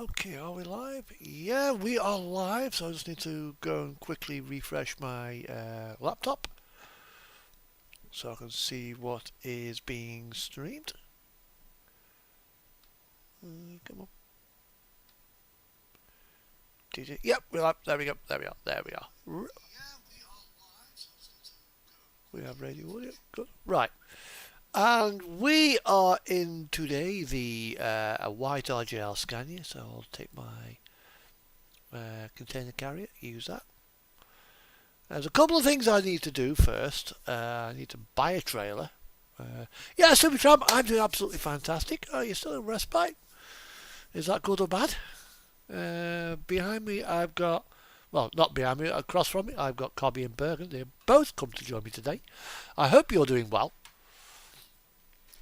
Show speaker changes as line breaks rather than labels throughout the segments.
Okay, are we live? Yeah, we are live, so I just need to go and quickly refresh my laptop so I can see what is being streamed. Come on. Yep, we're live. There we go. There we are. There we are. We have radio audio. Good. Right. And we are in today the a white RJL Scania, so I'll take my container carrier, use that. There's a couple of things I need to do first. I need to buy a trailer. Yeah, Super Tramp, I'm doing absolutely fantastic. Are you still in respite? Is that good or bad? Behind me, I've got, well, not behind me, across from me, I've got Cobby and Bergen. They both come to join me today. I hope you're doing well.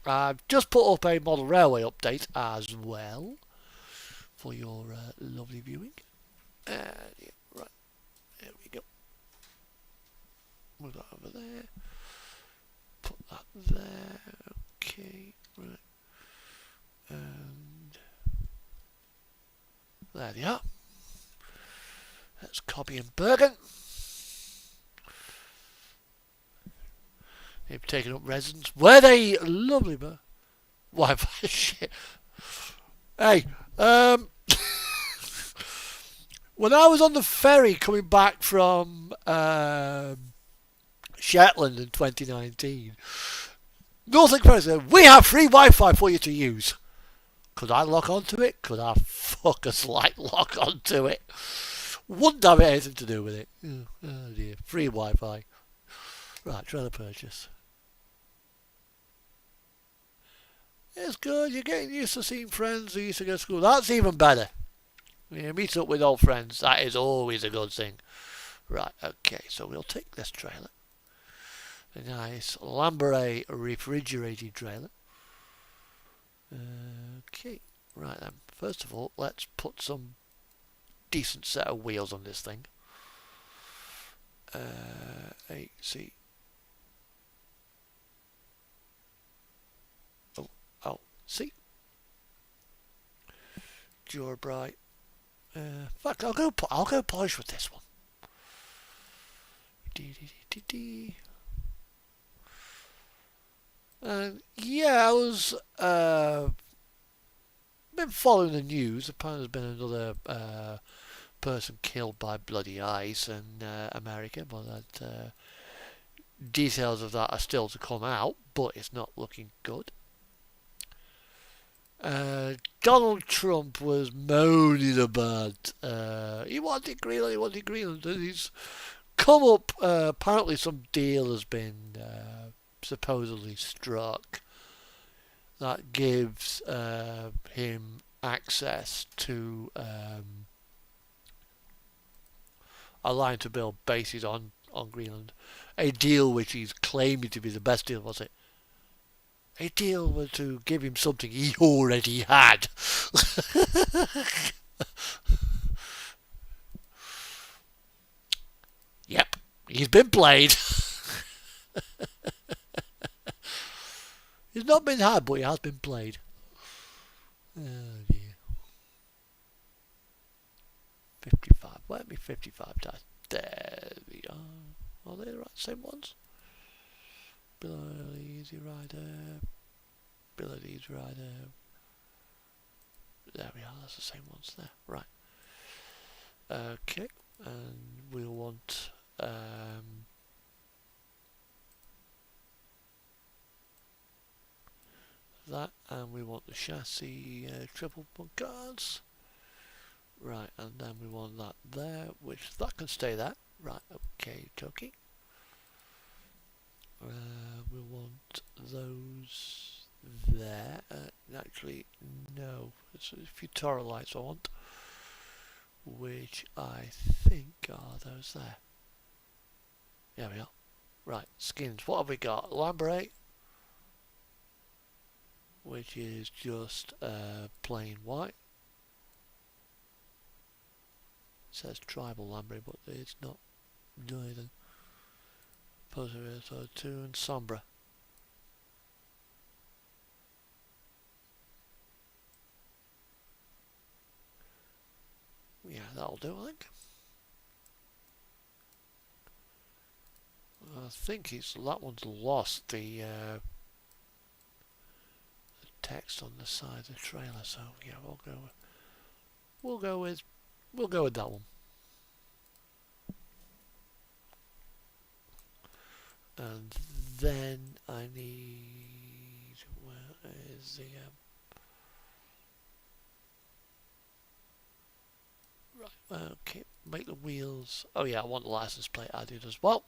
I've just put up a model railway update as well for your lovely viewing. Yeah, right, there we go. Move that over there. Put that there. Okay, right. And there they are. That's Cobby and Bergen. They've taken up residence. Were they lovely, but Wi-Fi shit. Hey, when I was on the ferry coming back from Shetland in 2019, Northern Ferry said, "We have free Wi-Fi for you to use." Could I lock onto it? Could I fuckers like lock onto it? Wouldn't have anything to do with it. Oh dear. Free Wi-Fi. Right, trailer purchase. It's good. You're getting used to seeing friends who used to go to school. That's even better. You meet up with old friends. That is always a good thing. Right, okay. So we'll take this trailer. A nice Lamborghini refrigerated trailer. Okay. Right then. First of all, let's put some decent set of wheels on this thing. AC. Oh, see. Dura-Bright. Fuck, I'll go polish with this one. And yeah, I was been following the news. Apparently, there's been another person killed by bloody ice in America, but that details of that are still to come out. But it's not looking good. Donald Trump was moaning about he wanted Greenland, and he's come up. Apparently, some deal has been supposedly struck that gives him access to a line to build bases on Greenland. A deal which he's claiming to be the best deal, was it? A deal was to give him something he already had. Yep, he's been played. He's not been had, but he has been played. Oh dear. 55. Where me 55 dice? There we are. Are they the right same ones? Billy Easy Rider. Billy Easy Rider. There we are. That's the same ones there. Right. Okay. And we'll want that, and we want the chassis triple bunk guards. Right, and then we want that there, which that can stay there. Right, okay, Toki. We want those there. Actually, no, it's a few Toro lights I want, which I think are those there. There we are. Right, skins. What have we got? Lamborghini, which is just plain white. It says tribal Lamborghini, but it's not neither. Poser 2 and Sombra. that'll do, I think. I think it's that one's lost the text on the side of the trailer, so yeah, we'll go with that one. And then I need, where is the right, okay, make the wheels. Oh yeah, I want the license plate added as well.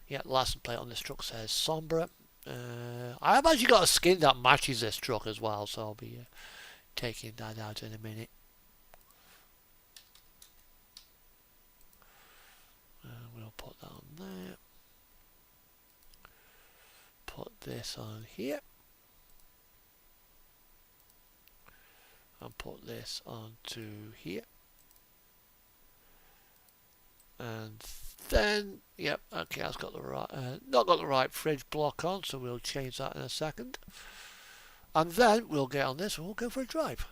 Yeah, the license plate on this truck says Sombra. I have actually got a skin that matches this truck as well, so I'll be taking that out in a minute. We'll put that on there. Put this on here. And put this onto here. And then, yep, okay, that's got the right, not got the right fridge block on, so we'll change that in a second. And then we'll get on this and we'll go for a drive.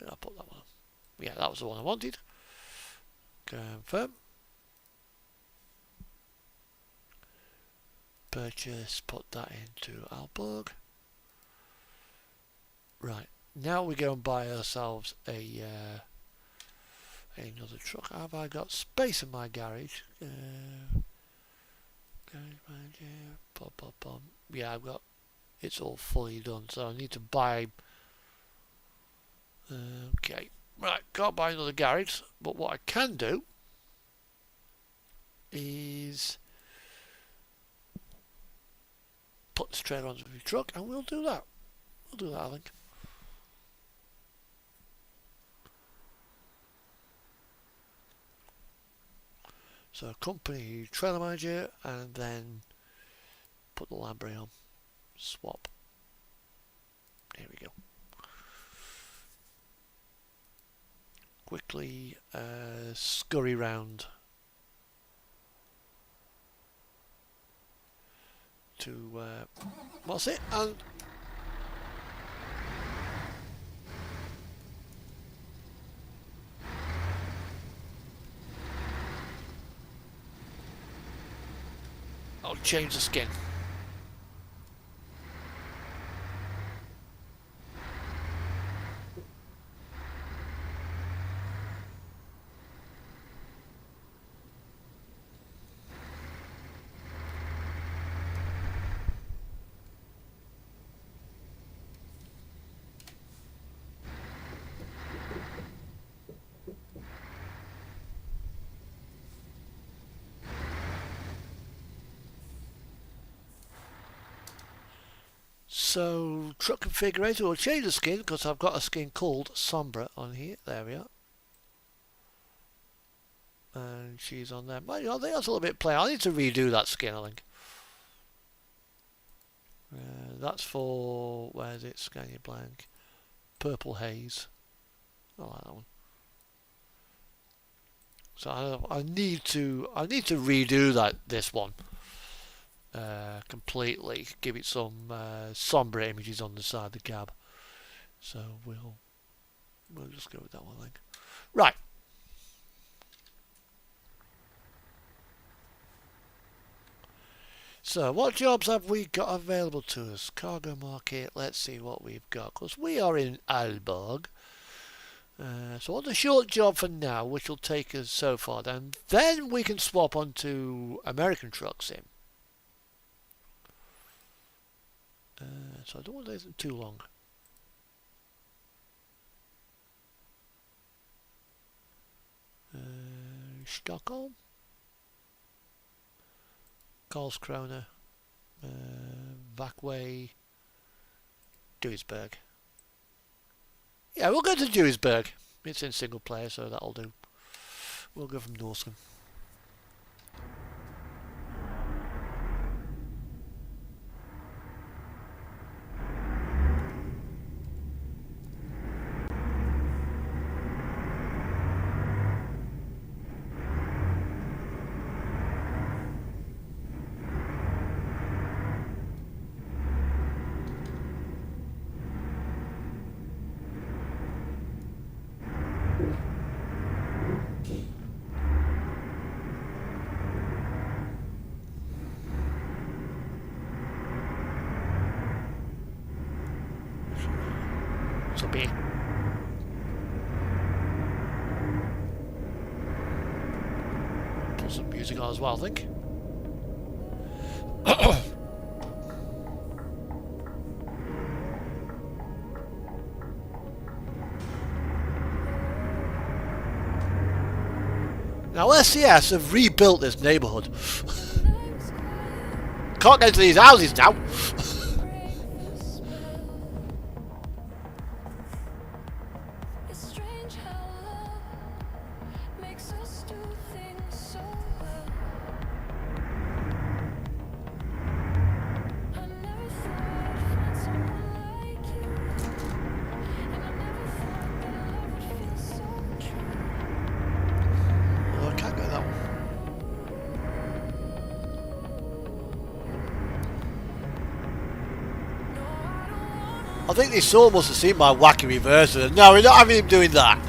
I'll put that one on. Yeah, that was the one I wanted. Confirm. Purchase, put that into Alborg. Right, now we go and buy ourselves another truck. Have I got space in my garage? Yeah, I've got. It's all fully done, so I need to buy. Okay, right, can't buy another garage, but what I can do is put this trailer onto the truck, and we'll do that. We'll do that, I think. So company trailer manager, and then put the Lamborghini on. Swap. There we go. Quickly scurry round to what's it? And I'll change the skin. So truck configurator will change the skin because I've got a skin called Sombra on here. There we are. And she's on there. But, you know, I think that's a little bit plain. I need to redo that skin, I think. That's for, where is it? Scania Blank. Purple Haze. I like that one. So I need to redo this one. Completely, give it some sombre images on the side of the cab. So we'll just go with that one, I think. Right. So what jobs have we got available to us? Cargo market. Let's see what we've got, because we are in Aalborg. So on the short job for now, which will take us so far down, then we can swap onto American truck sim. So I don't want to leave them too long. Stockholm, Karlskrona, Vackway, Duisburg. Yeah, we'll go to Duisburg. It's in single player, so that'll do. We'll go from Norscom. put some music on as well, I think. Now SCS have rebuilt this neighbourhood. Can't get into these houses now. I think they saw must have seen my wacky reverser. No, we're not having him doing that.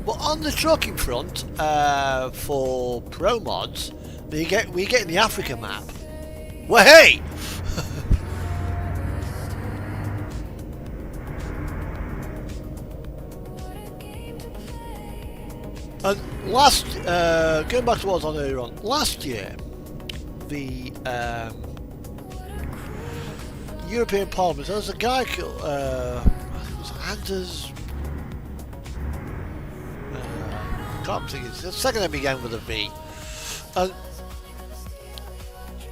But on the trucking front, for pro mods, we get the Africa map. Well, hey! And last, going back to what I was on earlier on, last year, the European Parliament, there was a guy called, I think it was Anders. Can't think it's the second name began with a V. And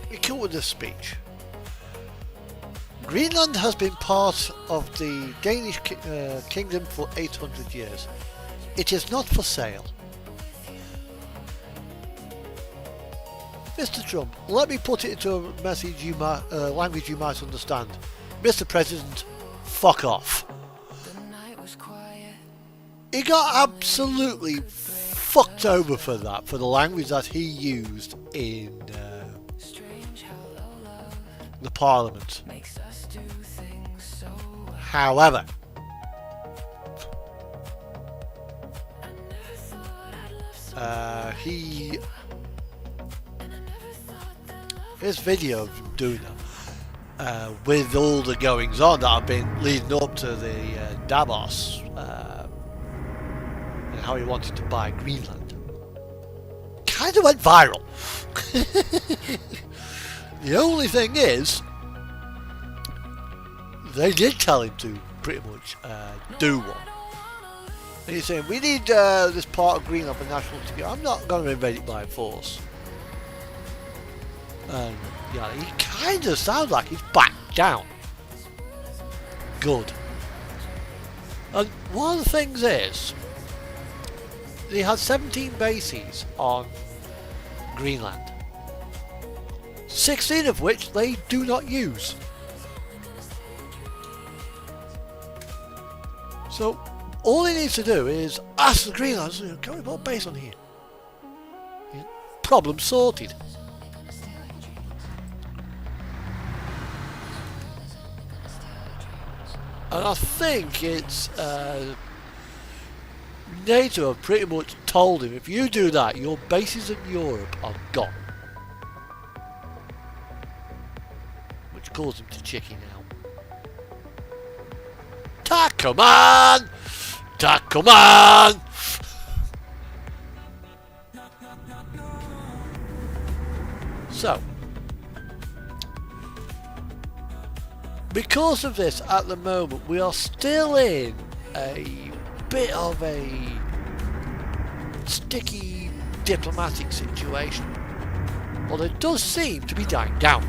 he came with this speech. Greenland has been part of the Danish kingdom for 800 years. It is not for sale. Mr. Trump, let me put it into a message you might, language you might understand. Mr. President, fuck off. He got absolutely fucked over for that, for the language that he used in the Parliament. However, his video of him doing that, with all the goings on that have been leading up to the Davos, and how he wanted to buy Greenland, kind of went viral. The only thing is, they did tell him to pretty much do one. And he's saying, we need this part of Greenland for national security. I'm not going to invade it by force. And yeah, he kind of sounds like he's backed down. Good. And one of the things is, they had 17 bases on Greenland, 16 of which they do not use. So all he needs to do is ask the Greenlanders, can we put a base on here? Yeah. Problem sorted. And I think it's NATO have pretty much told him, if you do that, your bases in Europe are gone. Which caused him to chicken out. Takuman! Takuman! So, because of this, at the moment, we are still in a bit of a sticky diplomatic situation. Although it does seem to be dying down.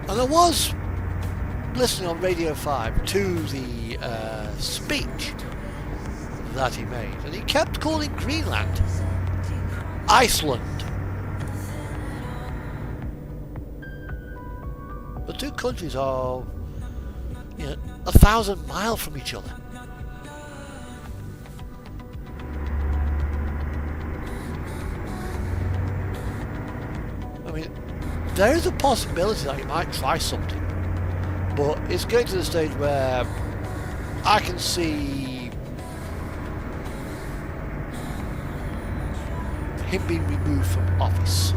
And I was listening on Radio 5 to the speech that he made, and he kept calling Greenland Iceland. The two countries are, 1,000 miles from each other. I mean, there is a possibility that he might try something, but it's getting to the stage where I can see him being removed from office,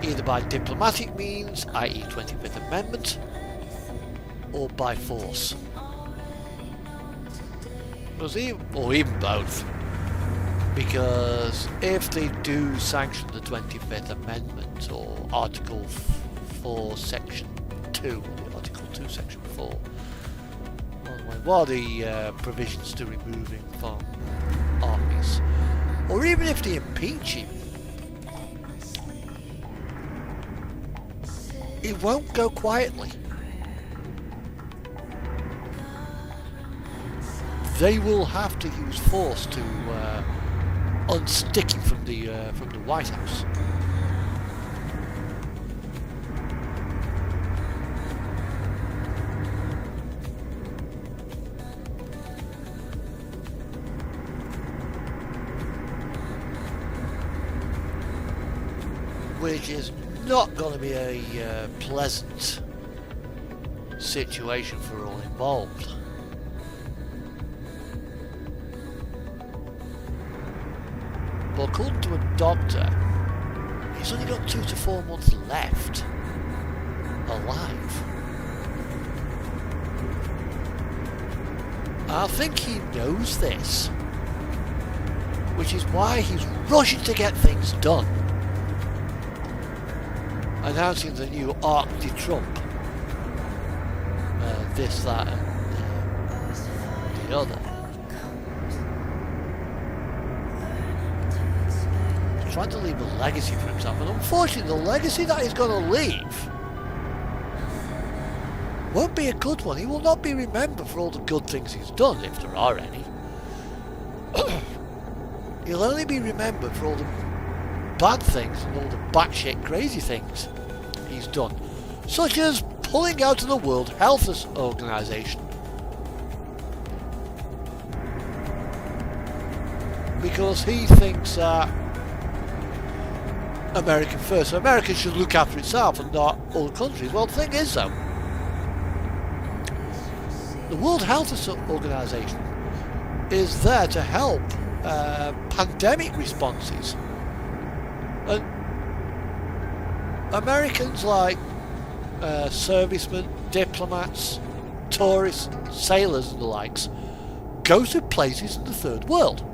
either by diplomatic means, i.e. 25th Amendment, or by force, or even both. Because if they do sanction the 25th Amendment or Article 4 Section 2, Article 2 Section 4, what are the provisions to remove him from office? Or even if they impeach him, it won't go quietly. They will have to use force to unstick him from the White House. Which is not going to be a pleasant situation for all involved. But according to a doctor, he's only got 2 to 4 months left alive. I think he knows this, which is why he's rushing to get things done, announcing the new Arc de Trump, this, that, and the other. Trying to leave a legacy for himself, and unfortunately the legacy that he's going to leave won't be a good one. He will not be remembered for all the good things he's done, if there are any. He'll only be remembered for all the bad things and all the batshit crazy things he's done, such as pulling out of the World Health Organization because he thinks that American first. So America should look after itself and not other countries. Well, the thing is, though, the World Health Organization is there to help pandemic responses. And Americans like servicemen, diplomats, tourists, sailors and the likes go to places in the third world.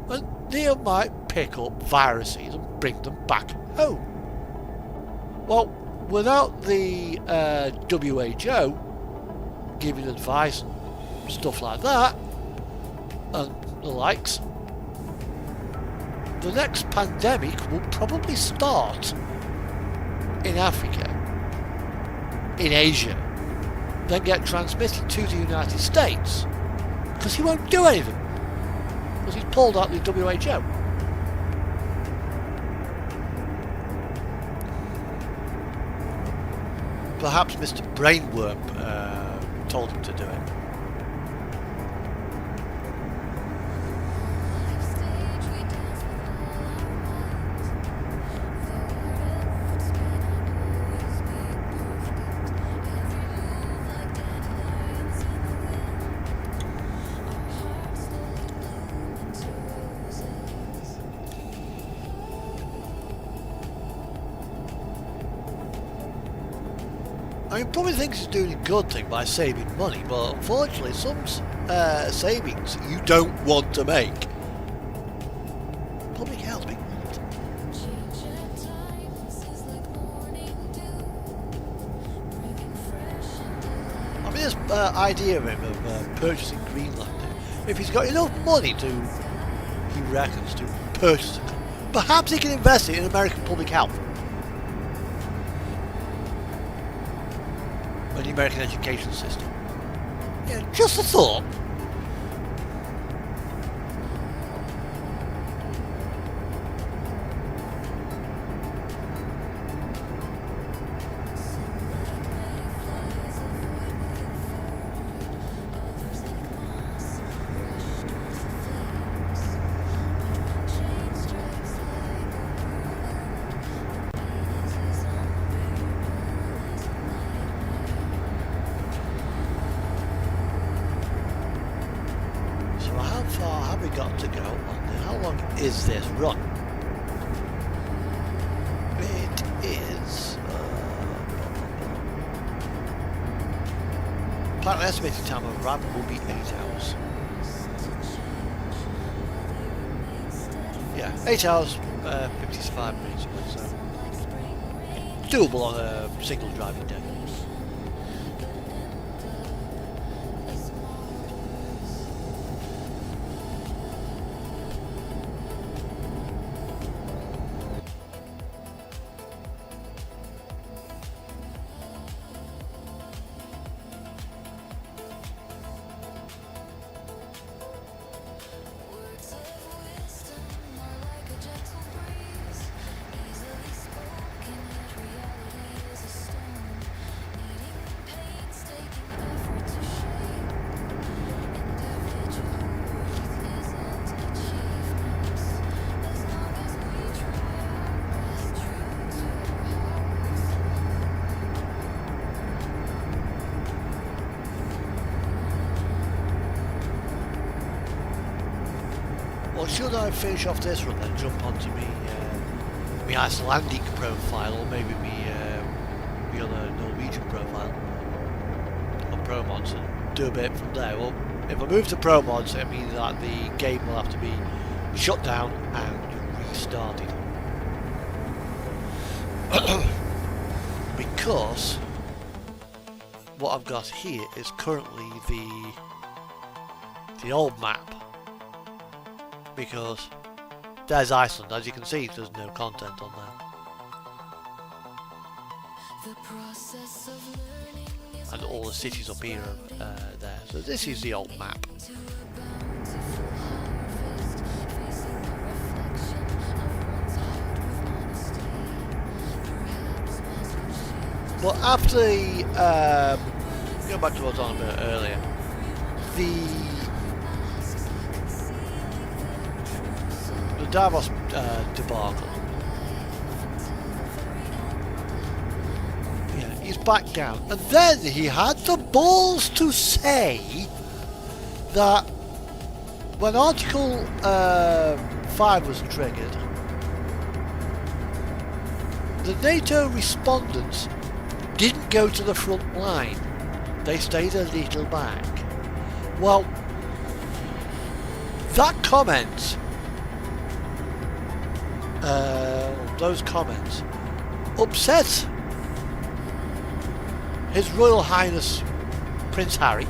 And they might pick up viruses and bring them back home. Well, without the WHO giving advice and stuff like that, and the likes, the next pandemic will probably start in Africa, in Asia, then get transmitted to the United States, because he won't do anything, because he's pulled out the WHO. Perhaps Mr. Brainworm told him to do it. I mean, probably thinks he's doing a good thing by saving money, but unfortunately some savings you don't want to make. Public health being one of them. I mean, this idea of him of purchasing Greenland, if he's got enough money to, he reckons, to purchase it, perhaps he can invest it in American public health. The American education system. Yeah, just a thought. is this run? It is... Apparently estimated time of arrival will be 8 hours. Yeah, 8 hours, 55 minutes, so doable on a single driving day. Well, should I finish off this run then jump onto me Icelandic profile, or maybe me other Norwegian profile on Pro Mods and do a bit from there? Well, if I move to Pro Mods, it means that the game will have to be shut down and restarted. Because what I've got here is currently the old map. Because there's Iceland, as you can see, there's no content on there. And all the cities up here are there. So this is the old map. But after going back to what I was on a bit earlier, the Davos debacle. Yeah, he's back down. And then he had the balls to say that when Article 5 was triggered, the NATO respondents didn't go to the front line. They stayed a little back. Well, that comment, those comments, upset His Royal Highness Prince Harry,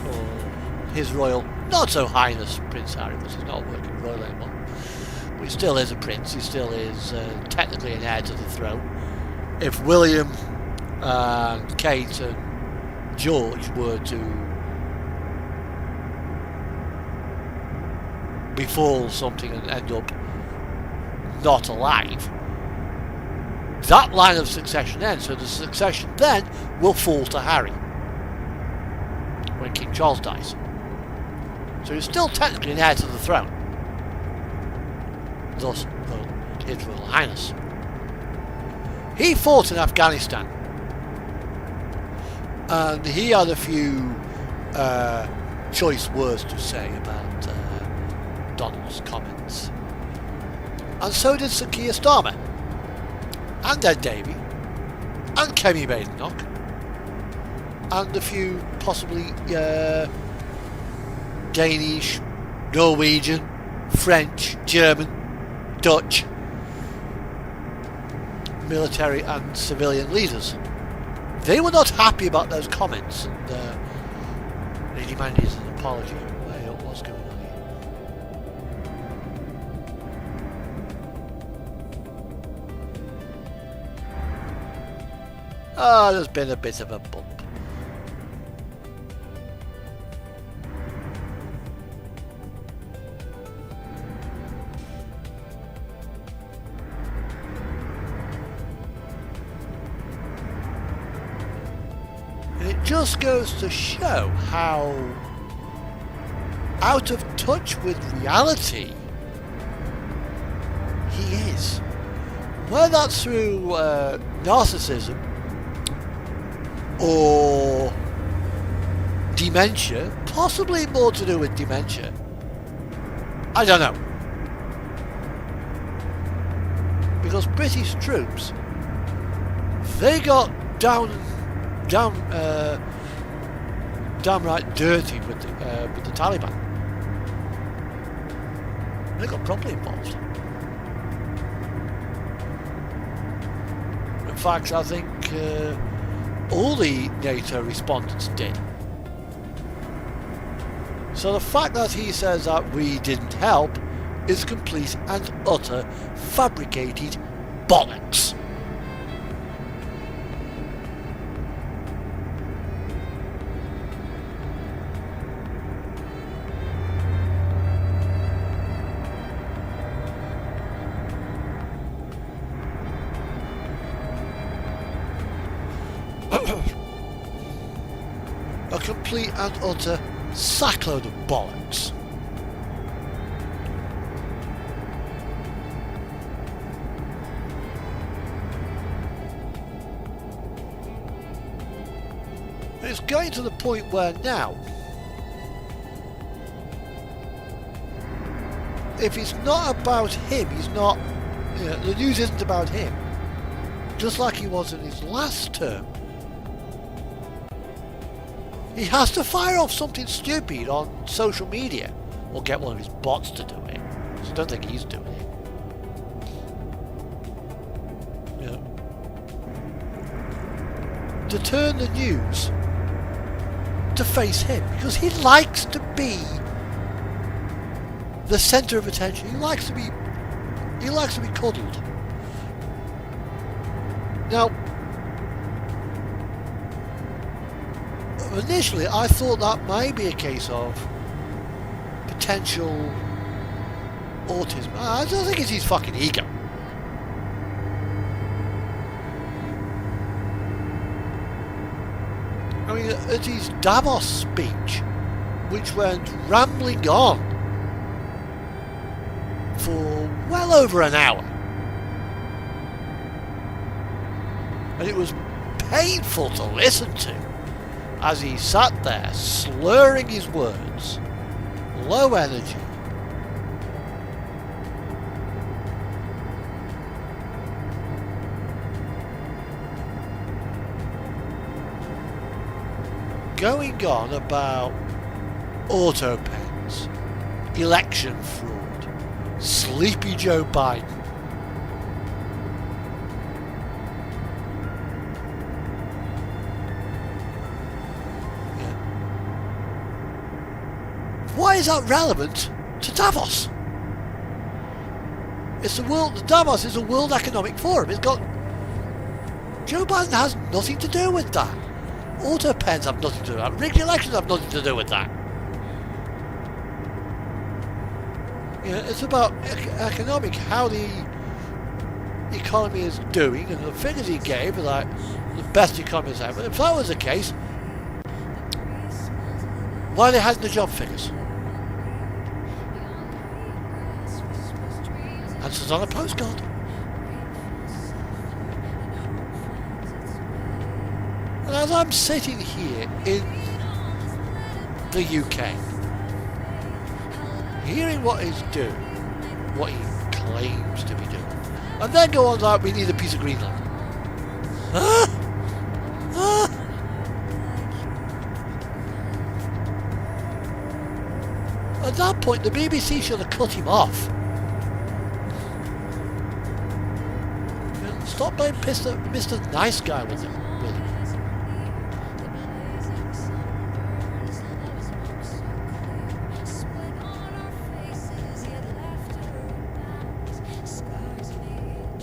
or His Royal Not So Highness Prince Harry, because he's not working royal anymore. But he still is a prince, he still is technically an heir to the throne. If William and Kate and George were to befall something and end up not alive, that line of succession ends. So the succession then will fall to Harry when King Charles dies. So he's still technically an heir to the throne. Thus, His Royal Highness. He fought in Afghanistan, and he had a few choice words to say about Donald's comments. And so did Sir Keir Starmer, and Ed Davey, and Kemi Badenoch, and a few possibly Danish, Norwegian, French, German, Dutch military and civilian leaders. They were not happy about those comments, and they demanded an apology. What's going on here? There's been a bit of a bump. And it just goes to show how out of touch with reality he is. Whether that's through narcissism or dementia, possibly more to do with dementia. I don't know. Because British troops, they got downright dirty with the Taliban. They got properly involved. In fact, I think all the NATO respondents did. So the fact that he says that we didn't help is complete and utter fabricated bollocks. A complete and utter sackload of bollocks. It's going to the point where now, if it's not about him, he's not, you know, the news isn't about him, just like he was in his last term. He has to fire off something stupid on social media or get one of his bots to do it. So I don't think he's doing it. You know, to turn the news to face him, because he likes to be the centre of attention. He likes to be cuddled. Now, initially, I thought that might be a case of potential autism. I don't think it's his fucking ego. I mean, at his Davos speech, which went rambling on for well over an hour, and it was painful to listen to, as he sat there slurring his words, low energy. Going on about auto pens, election fraud, sleepy Joe Biden. Why is that relevant to Davos? It's the world. Davos is a World Economic Forum. It's got. Joe Biden has nothing to do with that. Auto pens have nothing to do with that. Rigged elections have nothing to do with that. You know, it's about economic, how the economy is doing, and the figures he gave are like the best economies ever. If that was the case, why are they hiding the job figures? Answers on a postcard. And as I'm sitting here in the UK, hearing what he's doing, what he claims to be doing, and then go on like we need a piece of Greenland. Huh? Huh? At that point, the BBC should have cut him off. Stop being Mr. Nice Guy with him.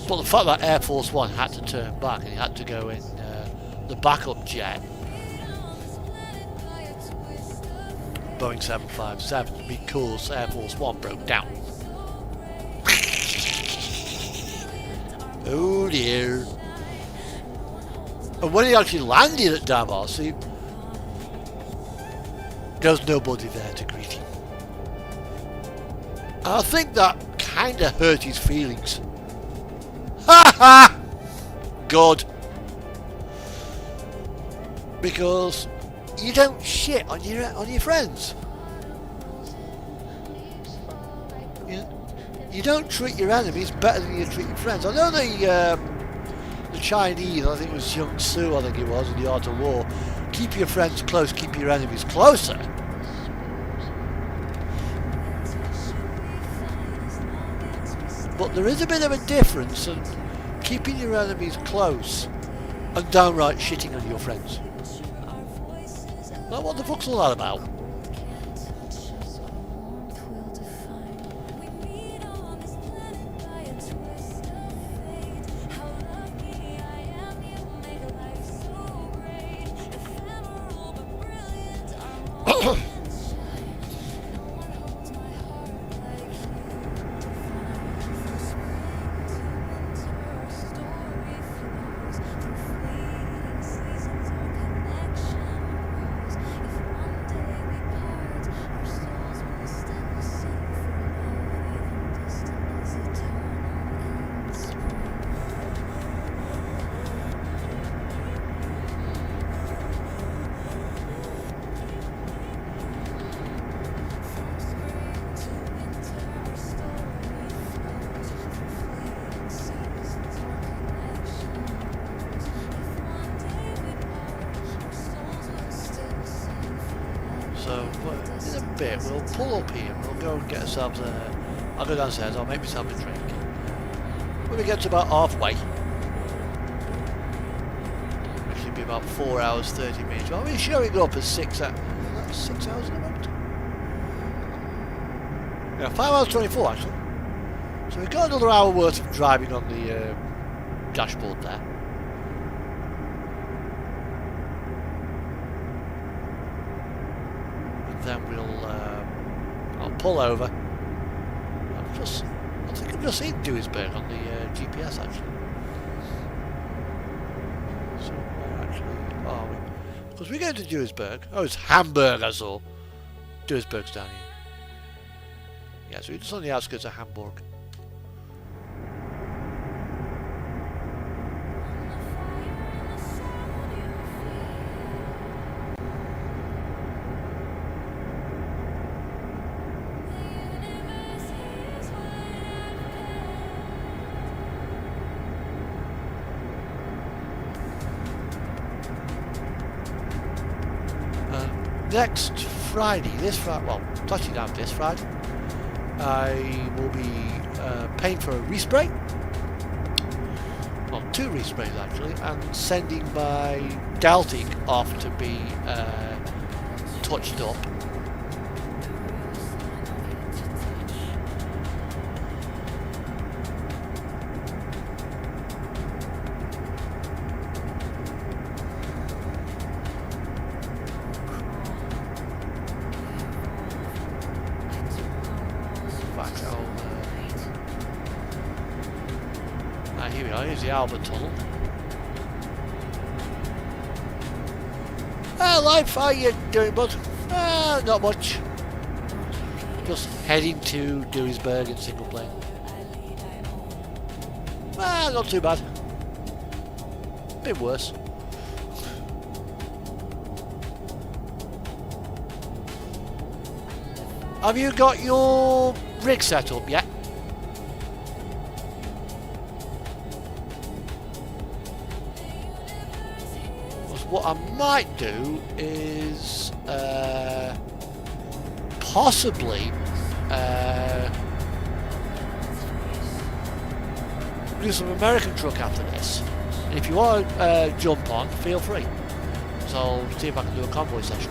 But the fact that Air Force One had to turn back and he had to go in the backup jet, Boeing 757, because Air Force One broke down. Oh dear. And when he actually landed at Davos, there was nobody there to greet him. And I think that kind of hurt his feelings. Ha ha! Good. Because you don't shit on your friends. You don't treat your enemies better than you treat your friends. I know the Chinese, I think it was Young Tzu, I think it was, in The Art of War. Keep your friends close, keep your enemies closer. But there is a bit of a difference in keeping your enemies close and downright shitting on your friends. Now, what the fuck's all that about? In a bit we'll pull up here, we'll go and get ourselves I'll go downstairs, I'll make myself a drink. When we get to about halfway, it should be about 4 hours 30 minutes. Well, we're showing up as 6 hours. That's 6 hours in a moment. Yeah, 5 hours 24 actually. So we've got another hour worth of driving on the dashboard there. Then I'll pull over. I think I've just seen Duisburg on the GPS actually. So where actually are we? Because we're going to Duisburg. Oh, it's Hamburg I saw. Duisburg's down here. Yeah, so we're just on the outskirts of Hamburg. Next Friday, well, touching down this Friday, I will be paying for a respray, well, 2 resprays actually, and sending my Galtic off to be touched up. Here we are, here's the Albert Tunnel. Life, how you doing, bud? Not much. Just heading to Duisburg in single plane. Not too bad. Bit worse. Have you got your rig set up yet? What I might do is possibly do some American truck after this. And if you want to jump on, feel free. So I'll see if I can do a convoy session.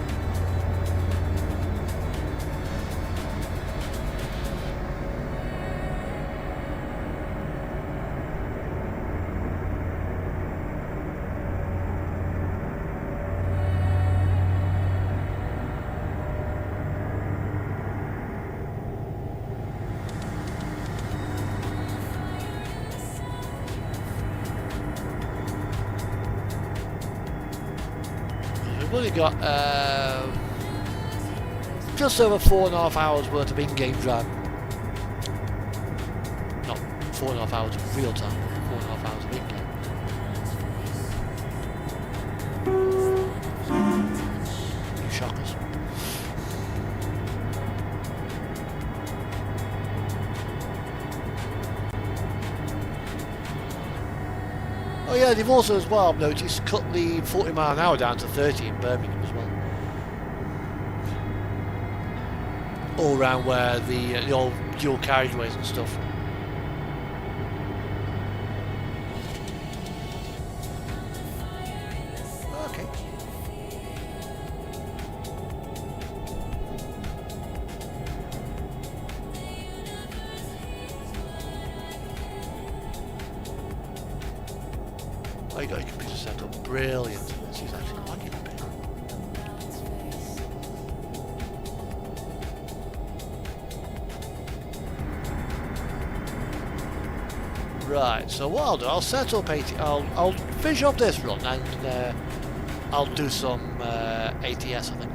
We've only got just over 4.5 hours worth of in-game driving. Not 4.5 hours of real time, but 4.5 hours of in-game. yeah, they've also as well, I've noticed, cut the 40 mile an hour down to 30 in Birmingham as well. All around where the old dual carriageways and stuff. Okay. Oh, you got your computer set up. Brilliant. This is actually quite a bit. Right, so what I'll do, I'll set up 80, I'll finish up this run and I'll do some ATS, I think.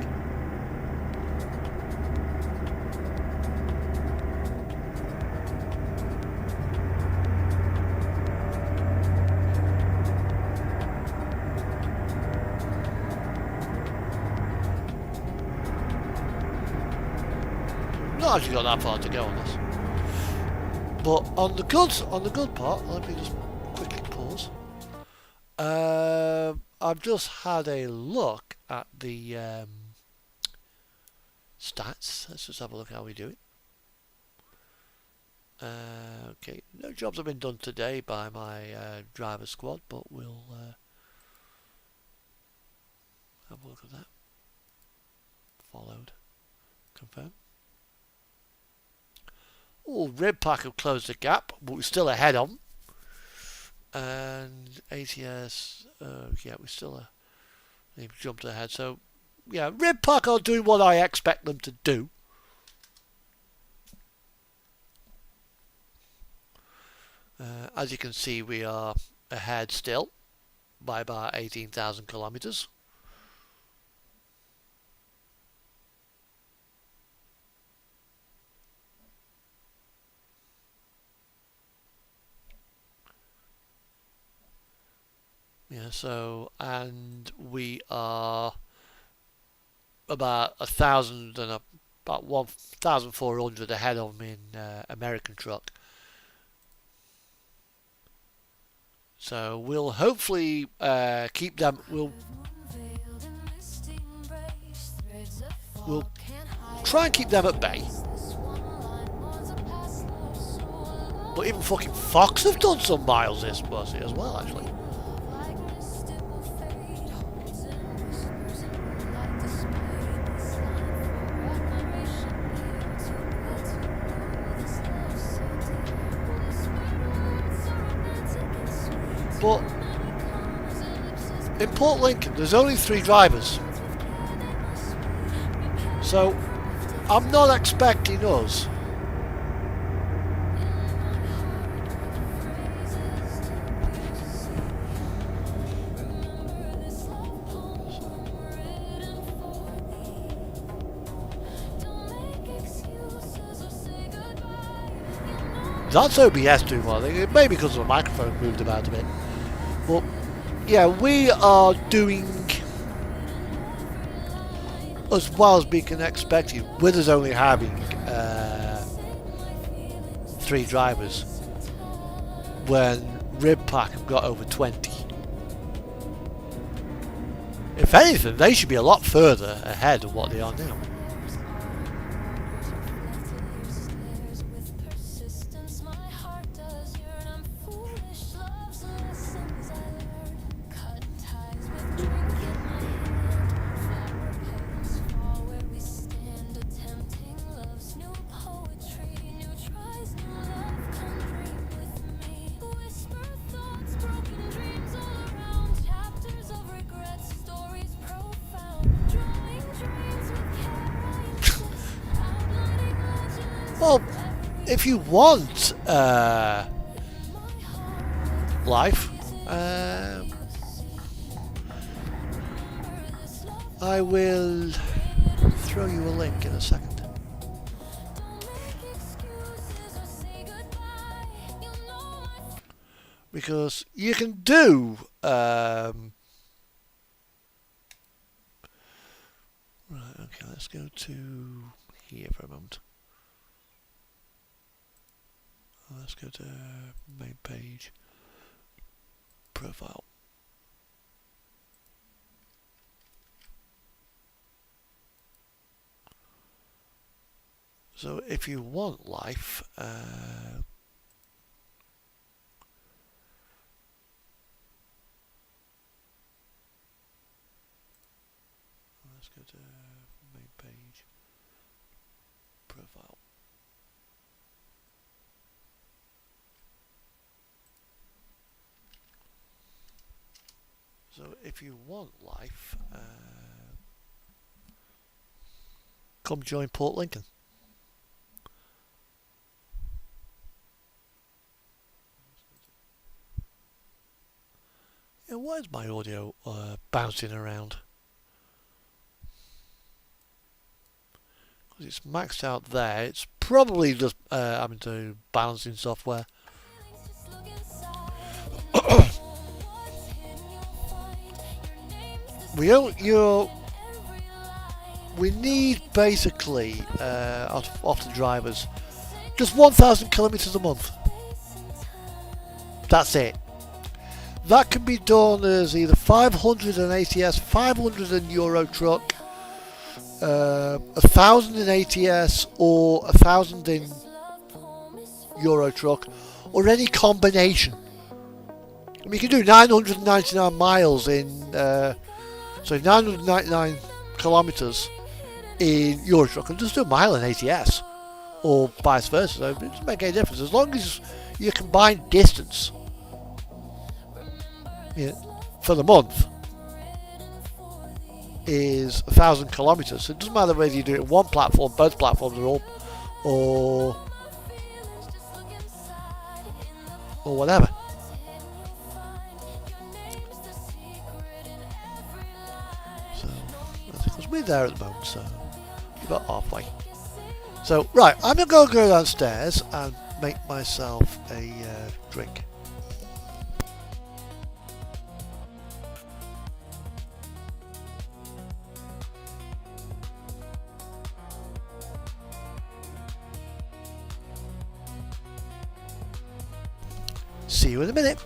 Not actually got that far to go on this. But on the good part, let me just quickly pause. I've just had a look at the stats. Let's just have a look how we do it. Okay, no jobs have been done today by my driver squad, but we'll have a look at that. Followed. Confirm. Oh, Red Pack have closed the gap, but we're still ahead of them. And ATS, yeah, we're still they've jumped ahead. So, yeah, Red Pack are doing what I expect them to do. As you can see, we are ahead still by about 18,000 kilometers. Yeah, so, and we are about 1,000 and about 1,400 ahead of them in American truck. So we'll hopefully keep them. We'll try and keep them at bay. But even fucking Fox have done some miles this was it as well, actually. But in Port Lincoln, there's only 3 drivers. So I'm not expecting us that's OBS doing well. It may be because the microphone moved about a bit. But yeah, we are doing as well as we can expect with us only having 3 drivers when Rib Pack have got over 20. If anything, they should be a lot further ahead of what they are now. Well, if you want life, I will throw you a link in a second. Because you can do right, okay, let's go to here for a moment. Let's go to main page. profile. So if you want life, let's go to main page, profile. So if you want life, come join Port Lincoln. Yeah, why is my audio bouncing around? Because it's maxed out there. It's probably just having to balancing software. We don't, we need basically off the drivers just 1,000 kilometers a month. That's it. That can be done as either 500 in ATS, 500 in Euro truck, 1,000 in ATS, or 1,000 in Euro truck, or any combination. I mean, you can do 999 miles in, so 999 kilometers in Euro truck, and just do a mile in ATS, or vice versa. So it doesn't make any difference as long as you combine distance. Yeah, for the month is 1,000 kilometers. So it doesn't matter whether you do it in one platform, both platforms are all, or whatever. So because we're there at the moment, so we're about halfway. So right, I'm gonna go downstairs and make myself a drink. See you in a minute.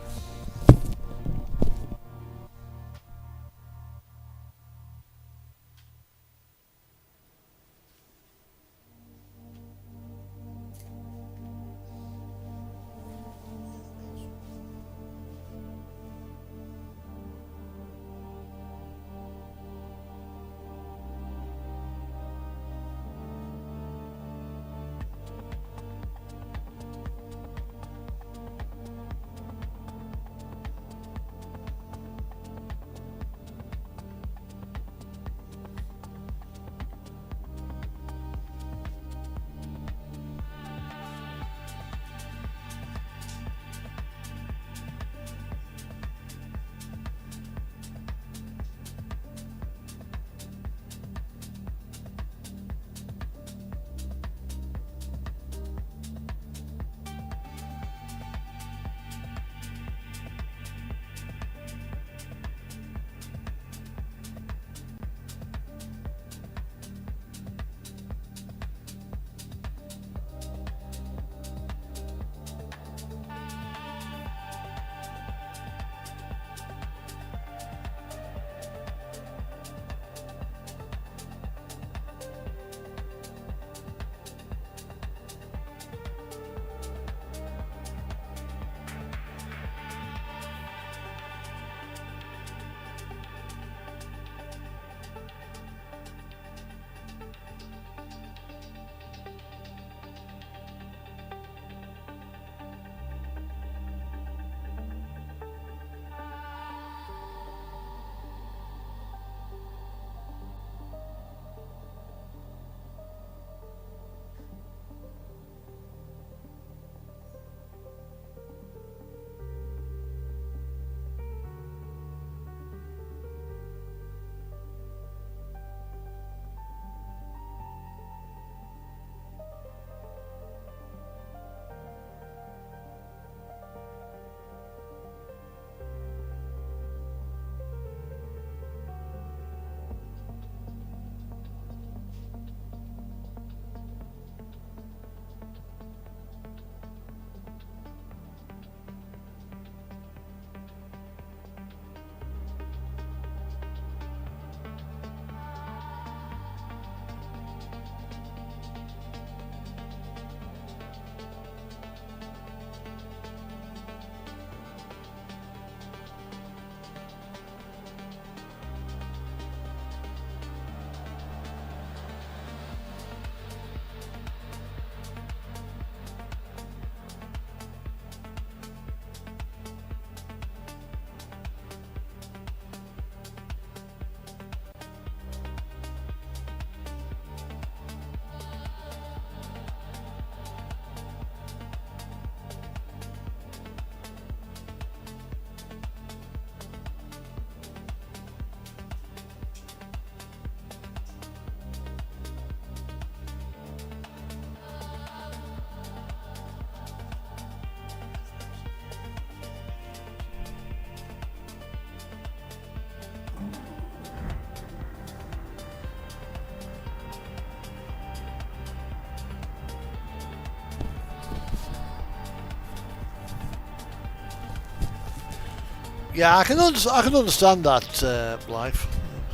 Yeah, I can understand that life.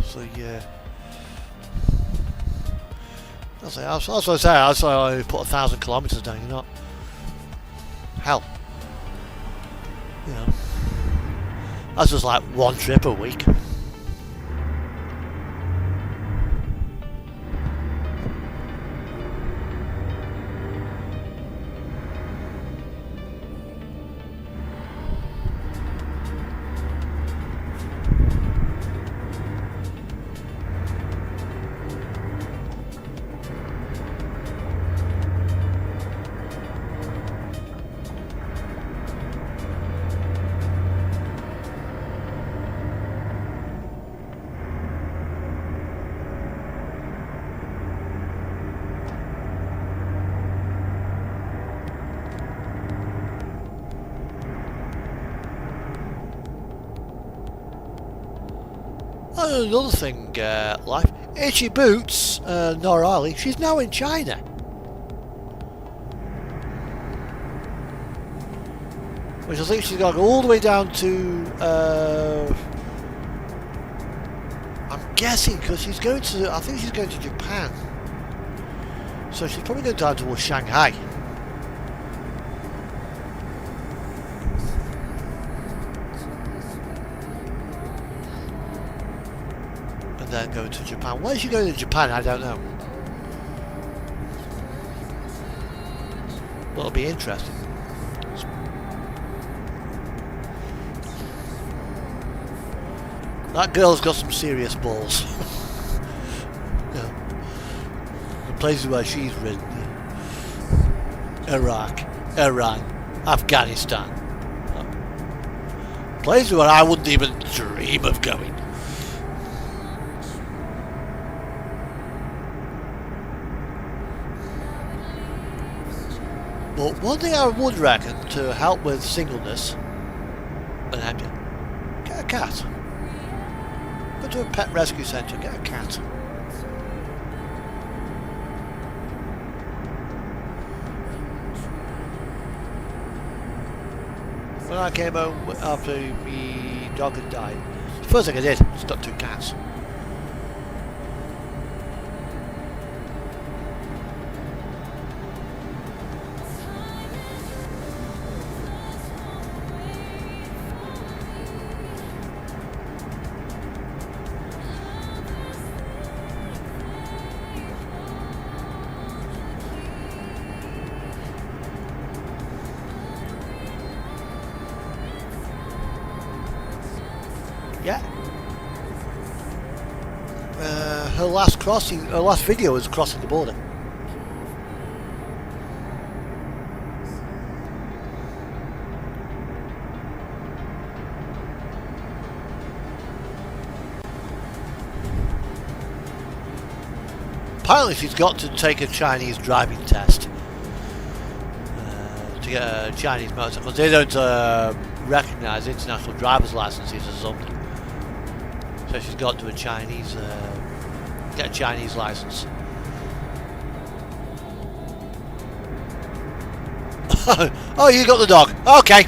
So yeah, that's what I say. That's why I put 1,000 kilometers down. You're not hell. You know, that's just like one trip a week. Another thing, life. Itchy Boots, Nora Ali, she's now in China. Which I think she's got to go all the way down to, I'm guessing, because she's going to, I think she's going to Japan. So she's probably going down towards Shanghai. Then go to Japan. Why is she going to Japan? I don't know. Well, it'll be interesting. That girl's got some serious balls. Yeah. The places where she's ridden: Iraq, Iran, Afghanistan. Places where I wouldn't even dream of going. But one thing I would reckon to help with singleness and empty, get a cat. Go to a pet rescue centre, get a cat. When I came home after my dog had died, the first thing I did was got 2 cats. Yeah. Her last video was crossing the border. Apparently she's got to take a Chinese driving test to get a Chinese motorcycle. They don't recognise international driver's licenses or something. So she's got to get a Chinese license. Oh, you got the dog. Okay.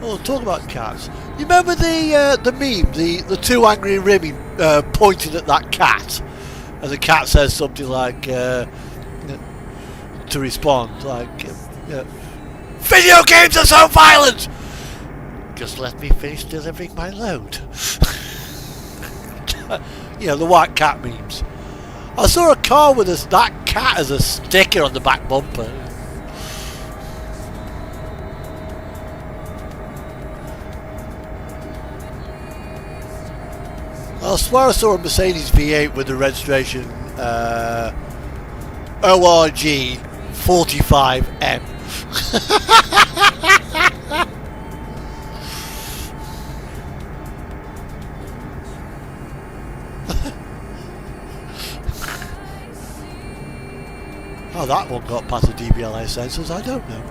Oh, talk about cats. You remember the meme, the 2 angry women pointing at that cat, and the cat says something like to respond like, "Video games are so violent. Just let me finish delivering my load." The white cat memes. I saw a car with that cat as a sticker on the back bumper. I swear I saw a Mercedes V8 with the registration ORG 45M. How that one got past the DVLA sensors, I don't know.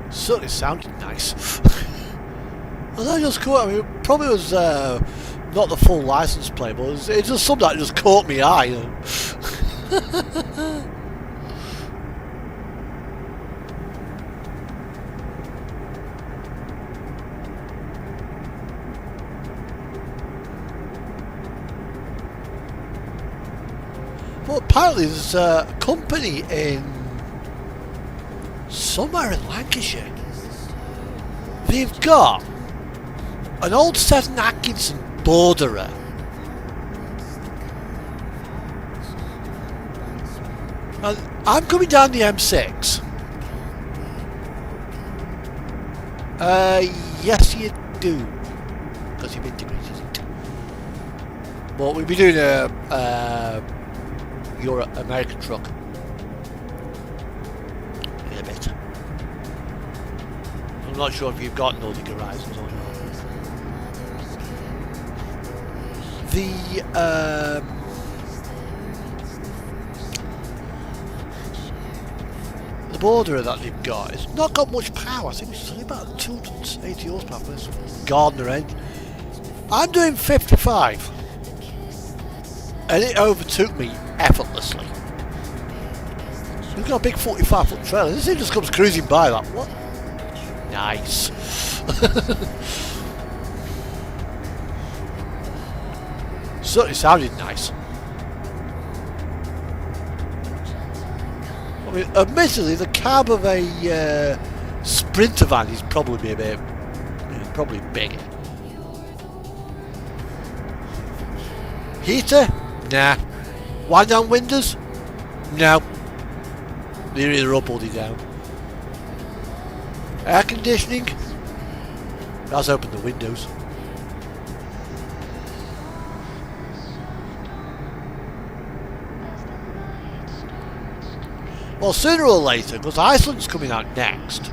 Certainly sounded nice. And I just caught, I mean, it probably was not the full license plate, but it's just something that just caught my eye. Well, apparently there's a company in somewhere in Lancashire. They've got an old Seth Atkinson borderer. And I'm coming down the M6. Yes you do, because you've integrated it. But we'll be doing a Europe American truck in a bit. I'm not sure if you've got Nordic Horizons or not. The borderer that they've got, it's not got much power. I think it's only about 280 horsepower for this Gardner engine. I'm doing 55 and it overtook me effortlessly. We've got a big 45-foot trailer. This thing just comes cruising by like, what? Nice. Certainly sounded nice. I mean, admittedly, the cab of a Sprinter van is probably a bit, probably bigger. Heater? Nah. Wind down windows? No. They're either up or they're down. Air conditioning? Let's open the windows. Well, sooner or later, because Iceland's coming out next,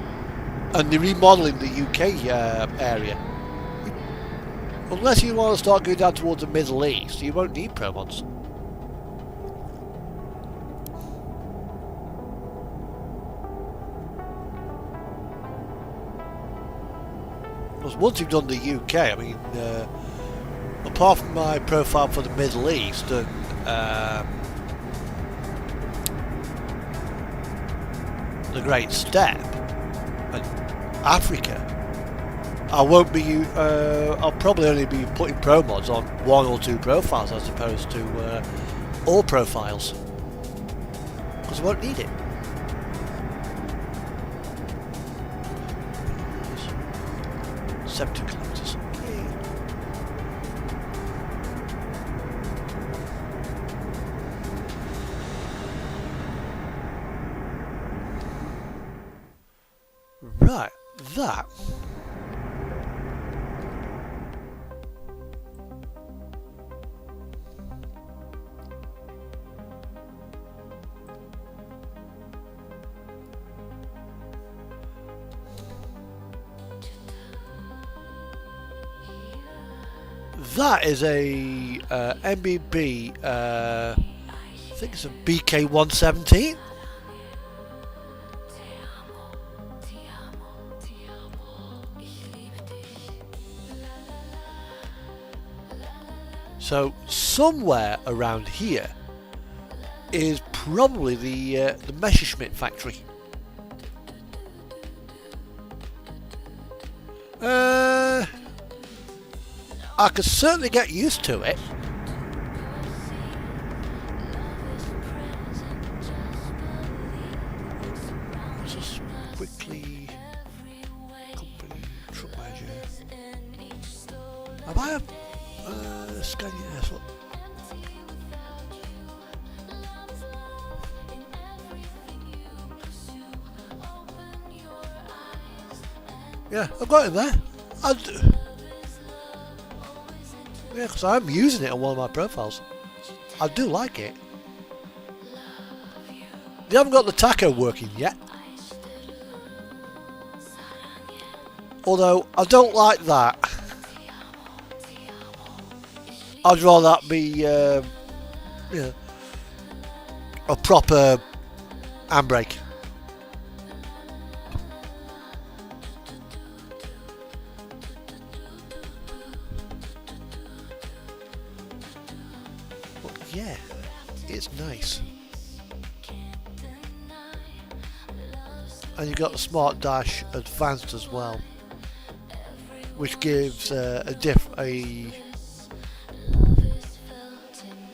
and they're remodelling the UK area. Unless you want to start going down towards the Middle East, you won't need Pro mods. Because once you've done the UK, I mean, apart from my profile for the Middle East and the Great Steppe and Africa, I won't be. I'll probably only be putting pro mods on 1 or 2 profiles as opposed to all profiles, because I won't need it. 70 kilometers. Right, that. That is a MBB, I think it's a BK117. So somewhere around here is probably the Messerschmitt factory. I could certainly get used to it. quickly. Company truck manager. Have I a Scania? Yes, look. Yeah, I've got it there. Yeah, because I'm using it on one of my profiles. I do like it. They haven't got the taco working yet. Although, I don't like that. I'd rather that be you know, a proper handbrake. But yeah, it's nice. And you've got the Smart Dash Advanced as well, which gives a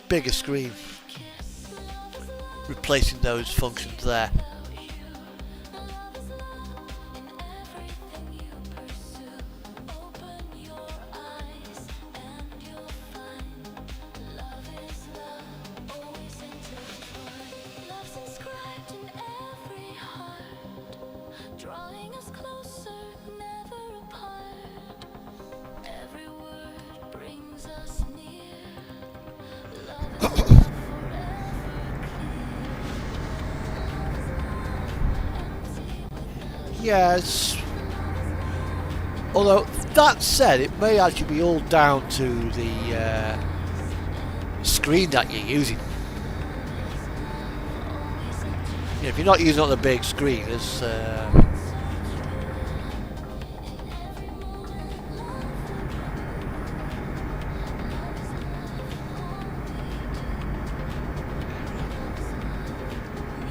bigger screen, replacing those functions there. Yes. Although that said, it may actually be all down to the screen that you're using. Yeah, if you're not using it on the big screen, it's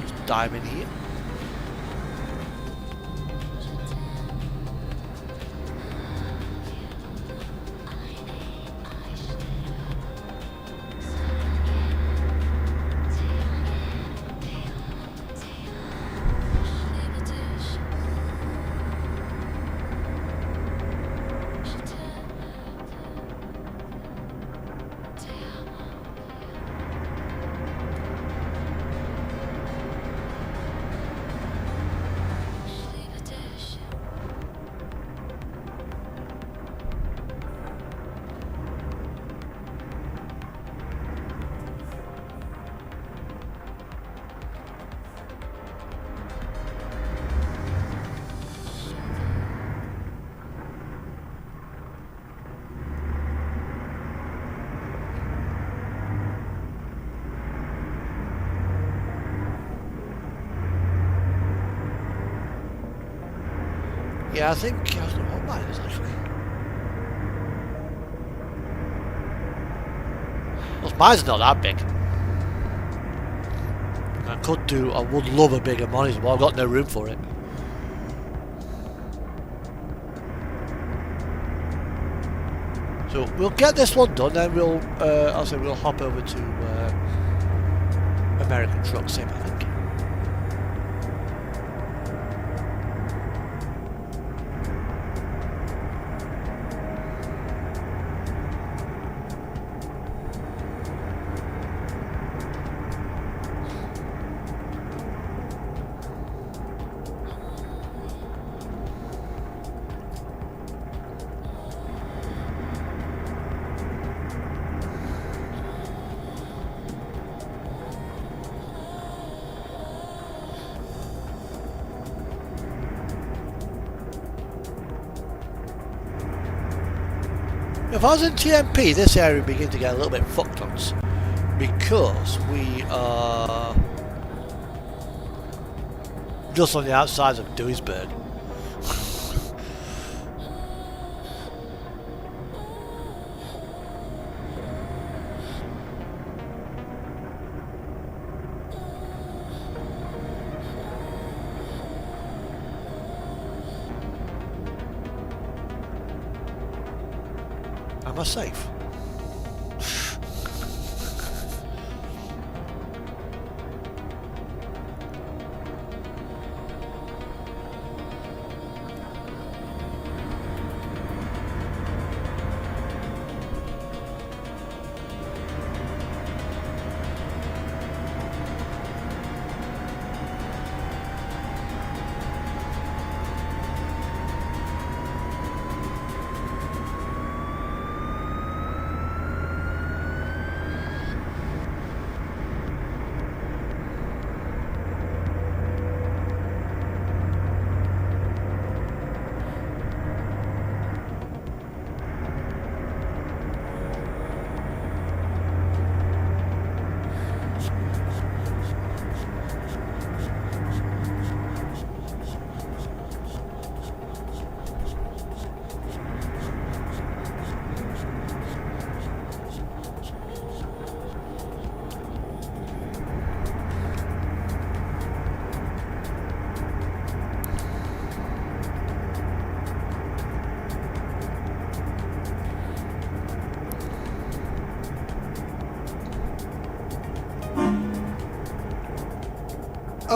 just dive in here. Yeah, I think I don't know what mine is actually. Well, mine's not that big. I would love a bigger monitor, but I've got no room for it. So we'll get this one done, then we'll hop over to American Truck Sim, I think. If I was in TMP, this area would begin to get a little bit fucked on us, because we are just on the outside of Duisburg. Am I safe?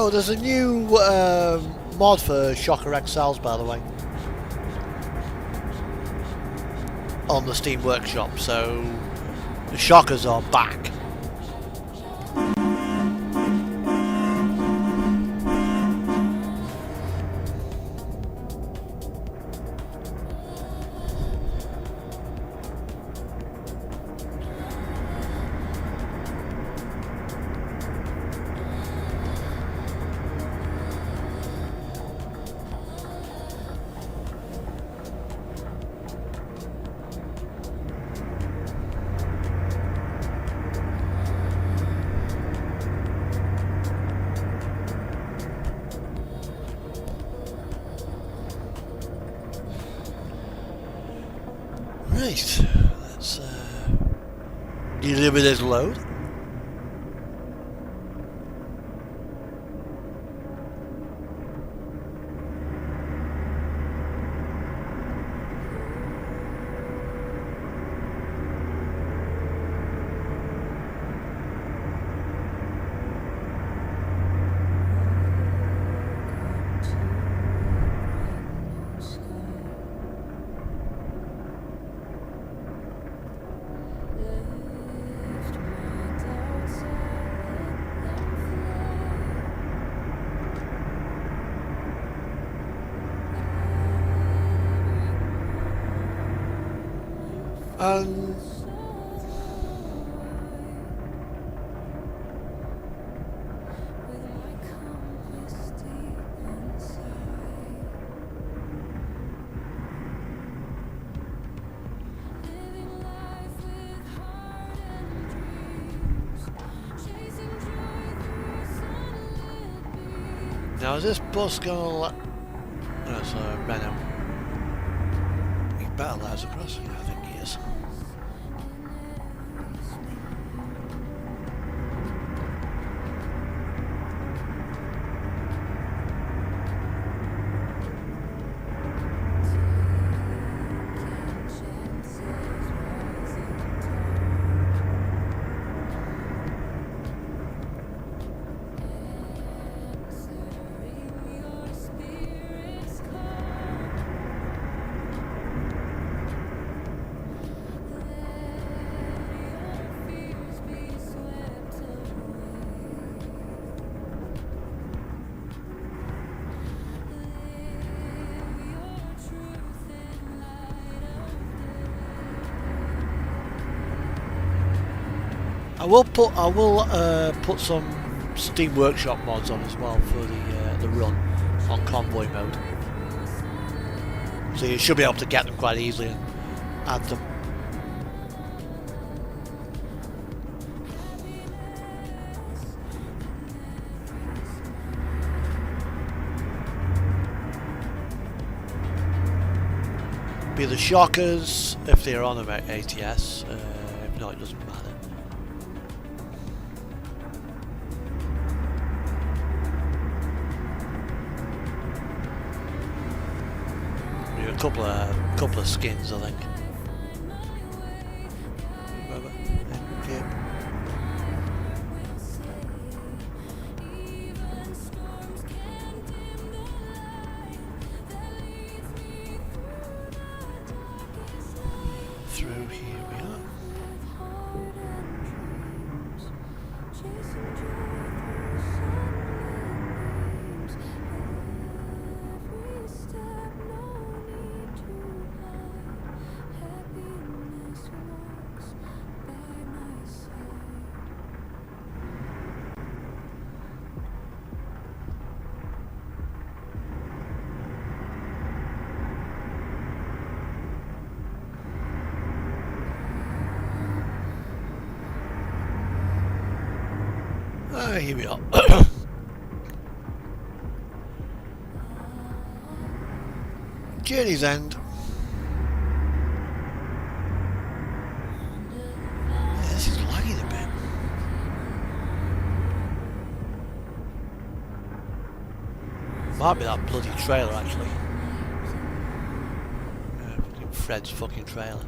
Oh, there's a new mod for Shocker XLs, by the way, on the Steam Workshop, so the Shockers are back. Right, let's deliver this load. And now is this bus going to that's Renault. He better let us across, yeah, I think he is. I will put some Steam Workshop mods on as well for the run on convoy mode, so you should be able to get them quite easily and add them. Be the Shockers if they're on about ATS. If not, it doesn't matter. Couple of skins, I think. Through here we are. Here we are. Journey's end. Yeah, this is lagging a bit. Might be that bloody trailer actually. Fred's fucking trailer.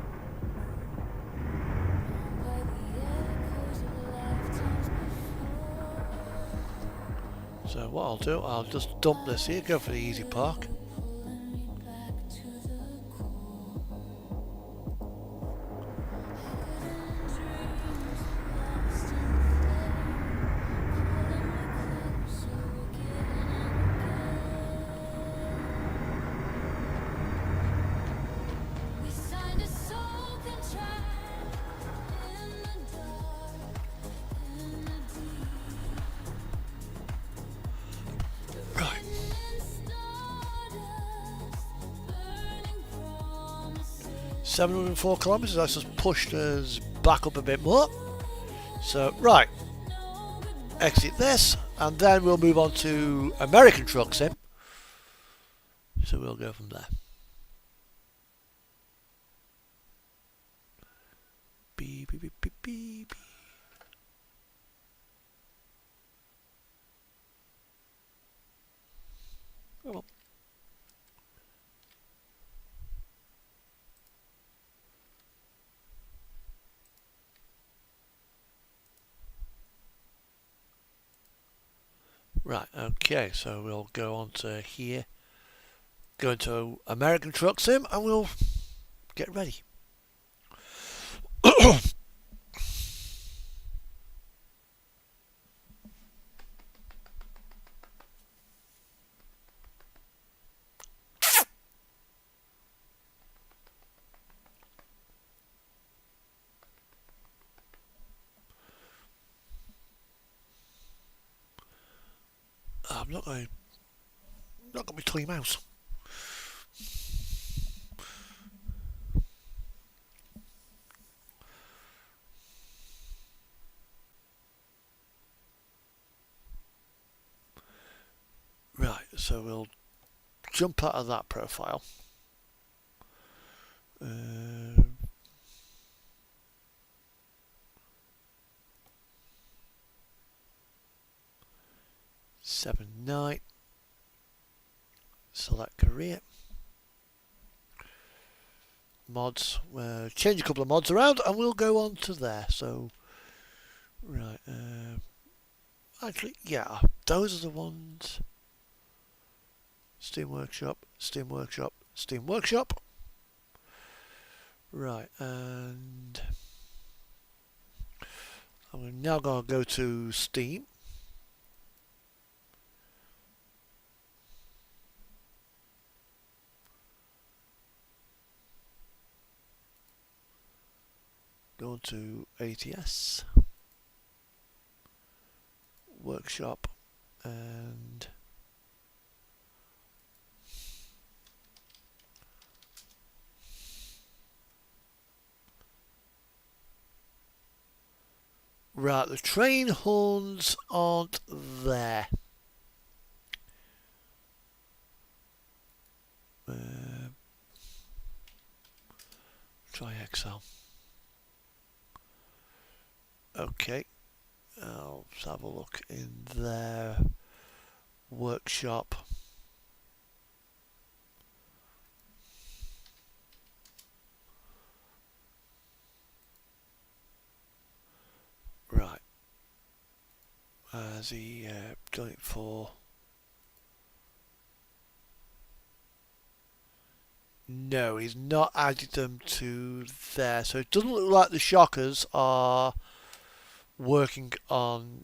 So what I'll do, I'll just dump this here, go for the easy park. Right. 704 kilometres, that's just pushed us back up a bit more. So, right. Exit this, and then we'll move on to American Truck Sim. So we'll go from there. Beep, beep, beep, beep, beep. Come on. Right, okay, so we'll go on to here, go into American Truck Sim, and we'll get ready. I'm not going to be clean mouse. Right, so we'll jump out of that profile. 7-9. Select career. Mods. Change a couple of mods around and we'll go on to there. So, right. Actually, yeah, those are the ones. Steam Workshop, Steam Workshop, Steam Workshop. Right, and I'm now going to go to Steam. Go to ATS, Workshop, and right, the train horns aren't there. Try Excel. Okay, I'll have a look in their workshop. Right, has he done it for? No, he's not added them to there. So it doesn't look like the shockers are working on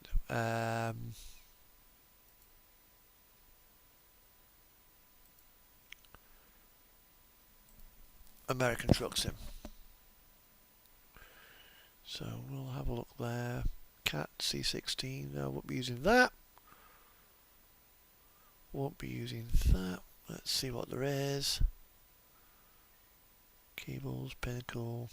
American Truck Sim. So we'll have a look there. Cat C16, no, won't be using that. Won't be using that. Let's see what there is. Cables, Pinnacle,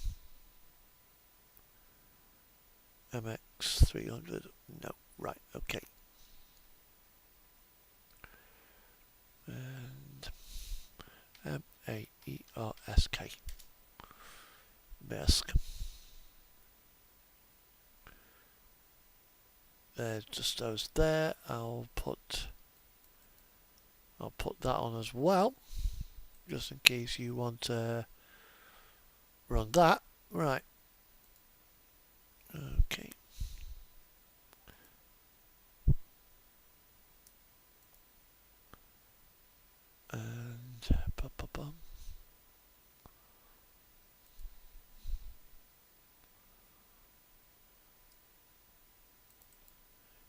MX300. No, right, okay. And MAERSK. Maersk. There's just those there. I'll put that on as well, just in case you want to run that. Right. Okay. And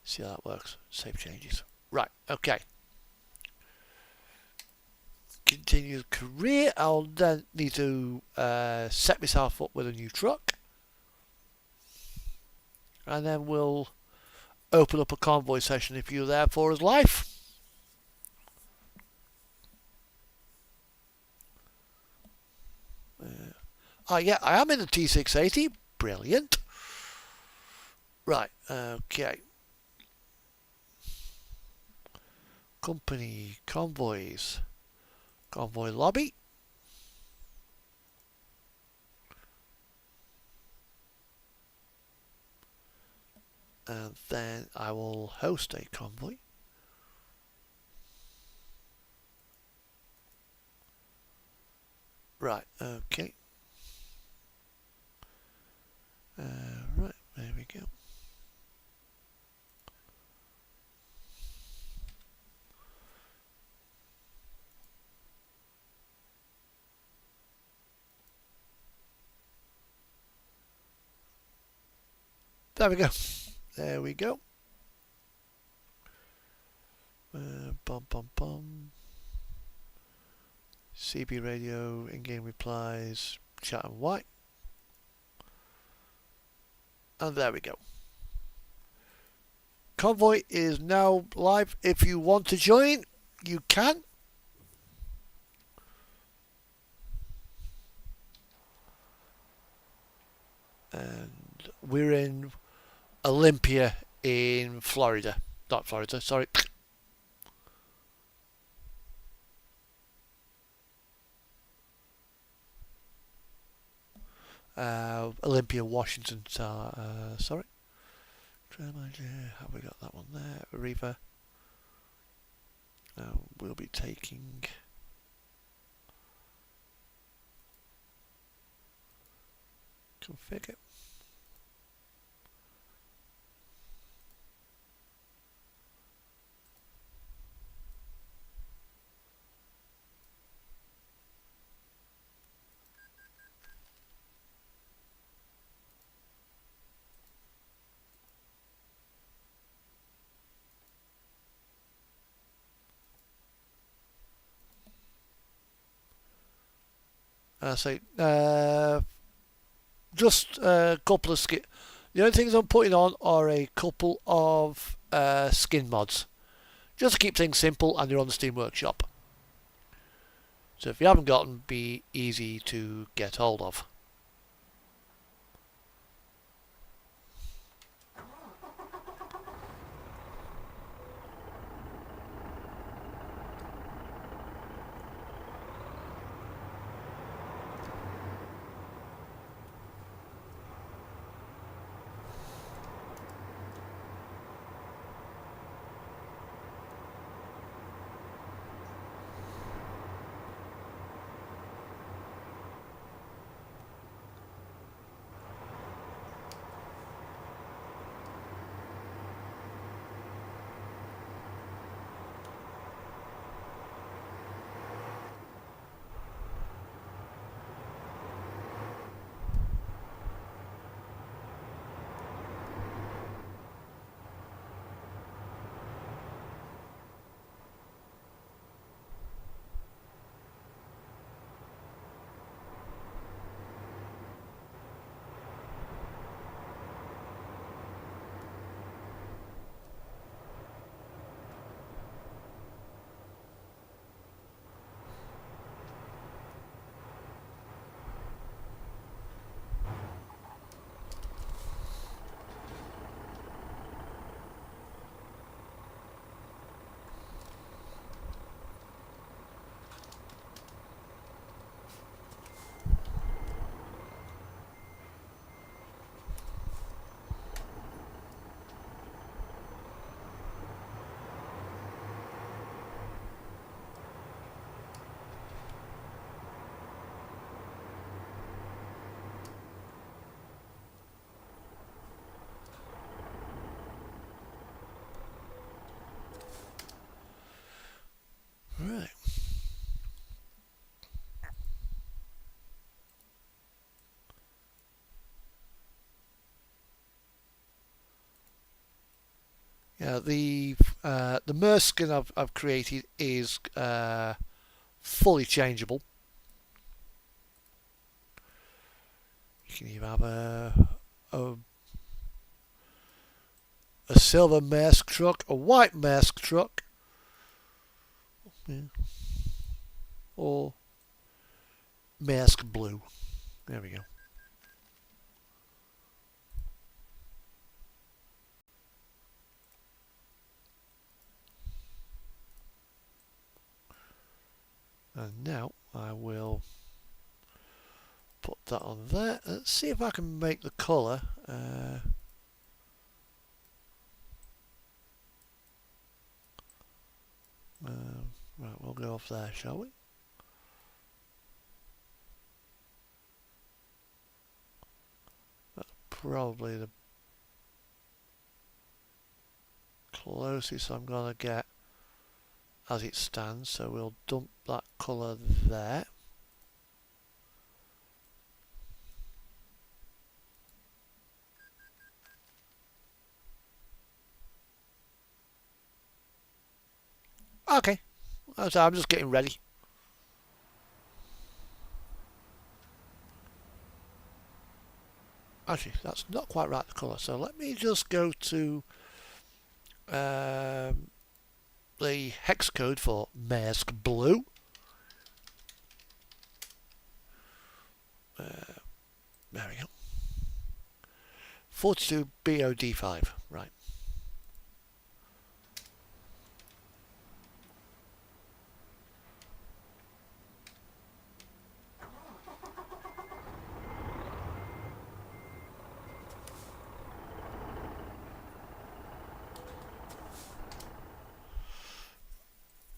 see how that works. Save changes. Right, okay. Continue career. I'll then need to set myself up with a new truck. And then we'll open up a convoy session if you're there for us live. Yeah, I am in the T680. Brilliant. Right, okay. Company, convoys, convoy lobby. And then I will host a convoy. Right, okay. Right, there we go. There we go. There we go. Bum bum bum. CB radio, in-game replies, chat and white. And there we go. Convoy is now live. If you want to join, you can. And we're in Olympia in Florida. Not Florida, sorry. Olympia, Washington. Sorry. Have we got that one there? Riva. We'll be taking configure. Just a couple of skin. The only things I'm putting on are a couple of skin mods, just to keep things simple, and they're on the Steam Workshop. So if you haven't got them, be easy to get hold of. Yeah, the Merc skin I've created is fully changeable. You can either have a, a silver Maersk truck, a white Maersk truck, yeah, or Maersk blue. There we go. And now I will put that on there. Let's see if I can make the colour. Right, we'll go off there, shall we? That's probably the closest I'm going to get as it stands, so we'll dump that colour there. Okay, so I'm just getting ready. Actually, that's not quite right, the colour, so let me just go to the hex code for Maersk blue. There we go. 42 BOD5, right.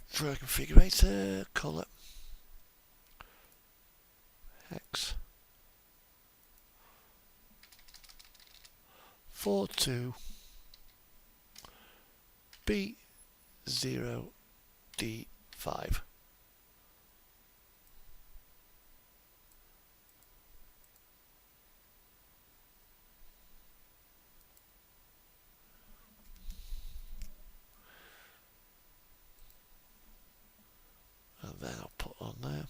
For a configurator, colour, hex, 42 B0D5. And then I'll put on there.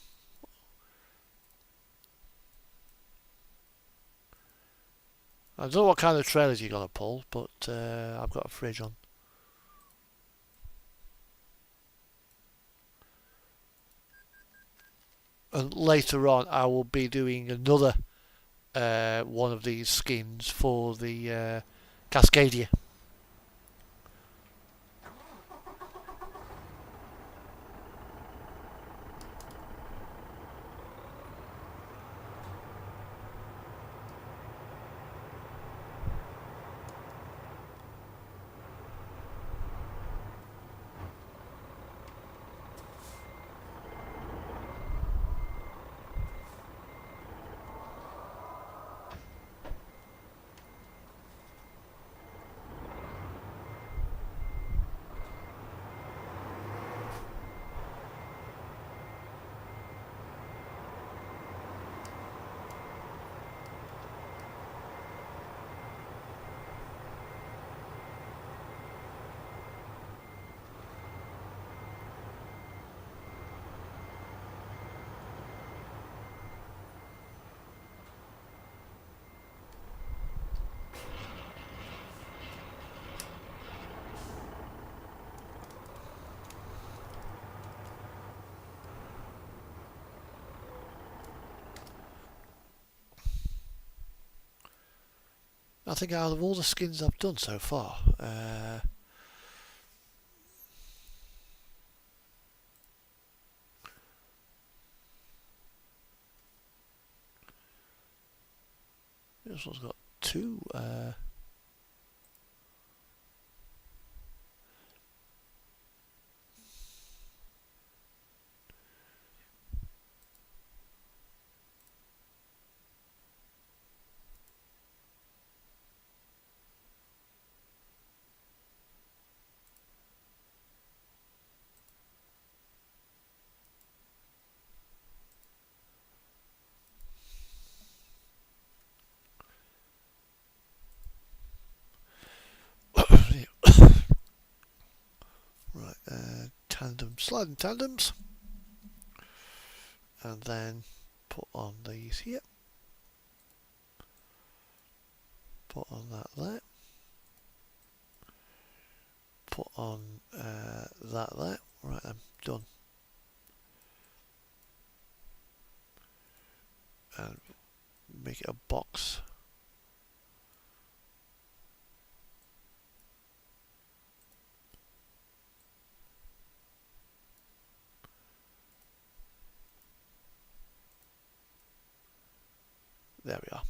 I don't know what kind of trailers you're going to pull, but I've got a fridge on. And later on I will be doing another one of these skins for the Cascadia. I think out of all the skins I've done so far, this one's got two. sliding tandems, and then put on these here, put on that there, put on that there. Right, I'm done. And make it a box. There we are.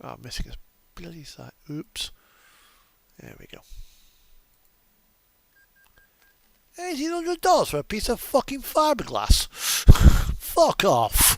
Oh, I'm missing a bloody side. Oops. There we go. $1,800 for a piece of fucking fiberglass. Fuck off.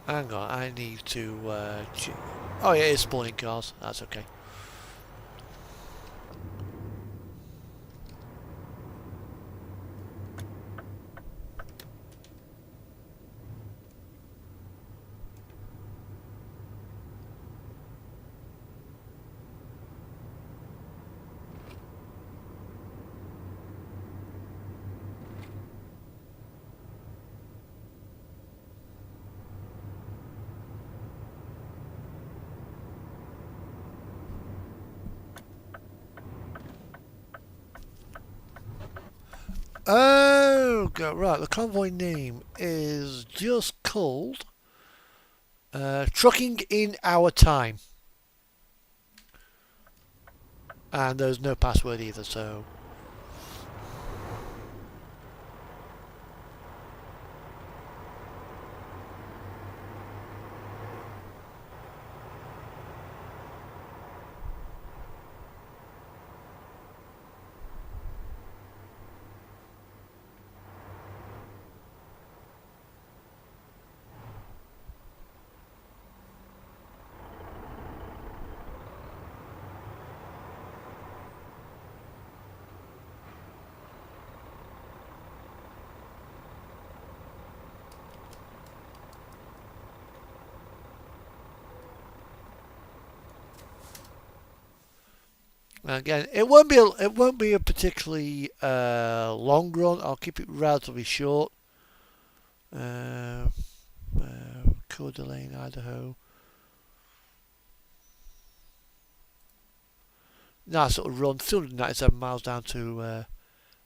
Hang on, I need to... oh yeah, it's spawning cars. That's okay. Oh, God, right. The convoy name is just called Trucking in Our Time. And there's no password either, so... Again, it won't be a particularly long run. I'll keep it relatively short. Coeur d'Alene, Idaho. Nice little run, 297 miles down to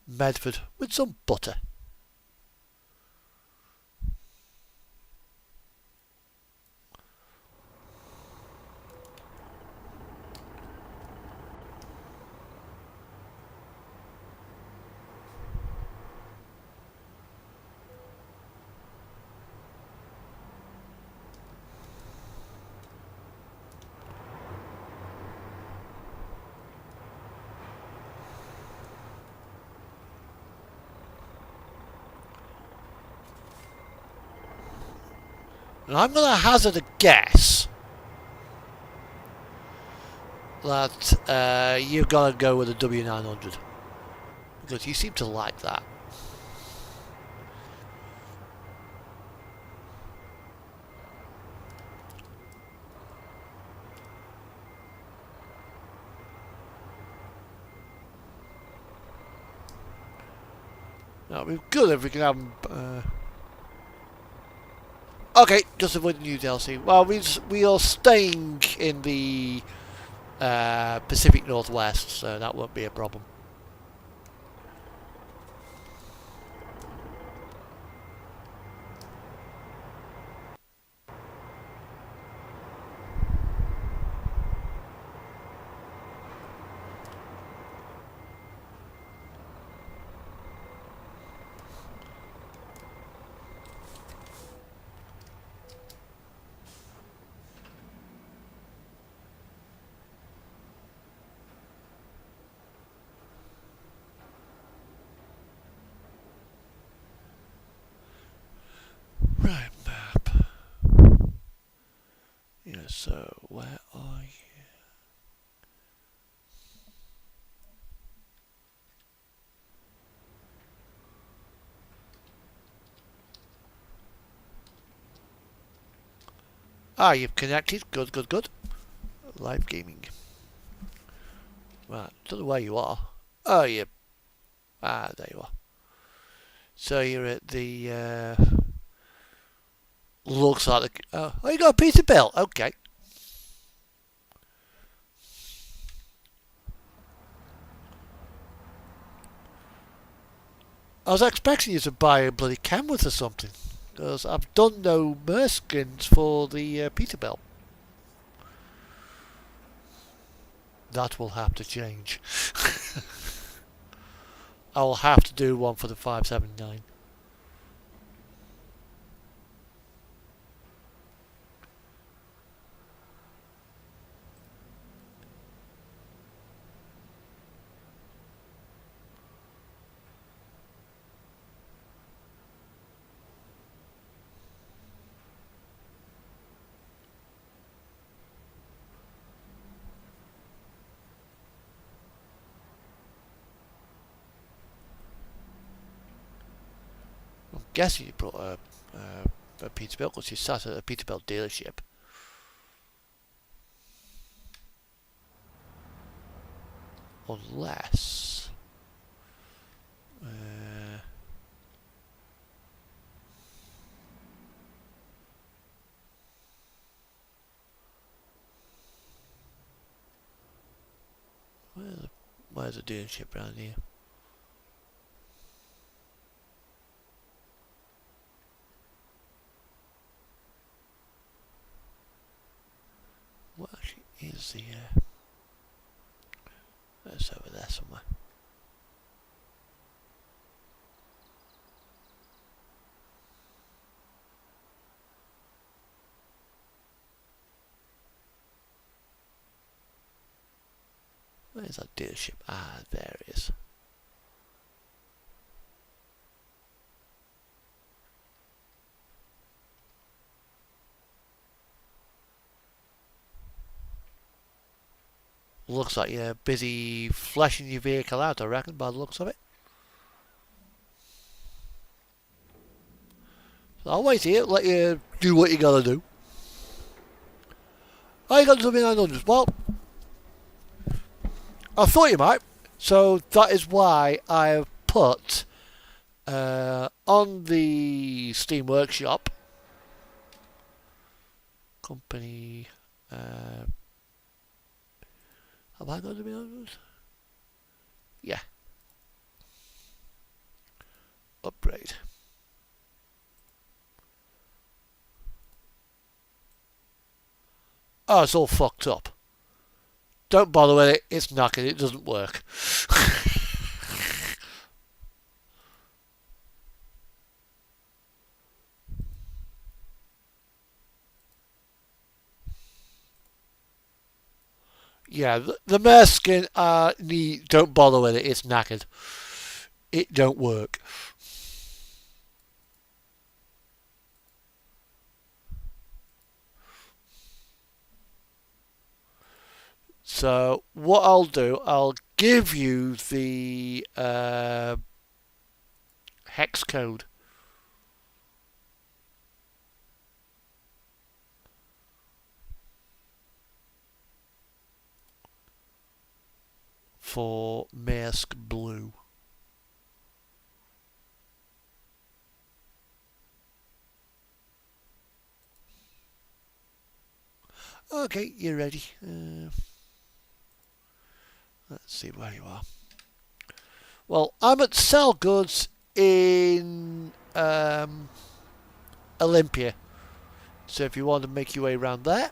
Medford with some butter. And I'm going to hazard a guess that you're going to go with a W900. Because you seem to like that. Now, it'd be good if we could have... Okay, just avoid the new DLC. Well, we are staying in the Pacific Northwest, so that won't be a problem. Right, map. Yeah, so where are you? Ah, you've connected. Good, good, good. Live gaming. Right, don't know where you are. Oh, you. Ah, there you are. So you're at the. Looks like the. Oh, you got a Peterbilt. Okay. I was expecting you to buy a bloody canvas or something. Because I've done no merskins for the Peterbilt. That will have to change. I'll have to do one for the 579. I'm guessing you brought a Peterbilt because you sat at a Peterbilt dealership. Unless. Where's the dealership around here? What actually is the. That's over there somewhere. Where's that dealership? Ah, there it is. Looks like you're busy fleshing your vehicle out, I reckon, by the looks of it. So I'll wait here, let you do what you gotta do. Oh, you got something 900. Well, I thought you might. So that is why I have put on the Steam Workshop company. Have I got to be honest? Yeah. Upgrade. Oh, it's all fucked up. Don't bother with it. It's knackered. It doesn't work. Yeah, the mare skin. Don't bother with it. It's knackered. It don't work. So what I'll do, I'll give you the hex code for Maersk Blue. Okay, you're ready. Let's see where you are. Well, I'm at Sell Goods in Olympia. So if you want to make your way around there.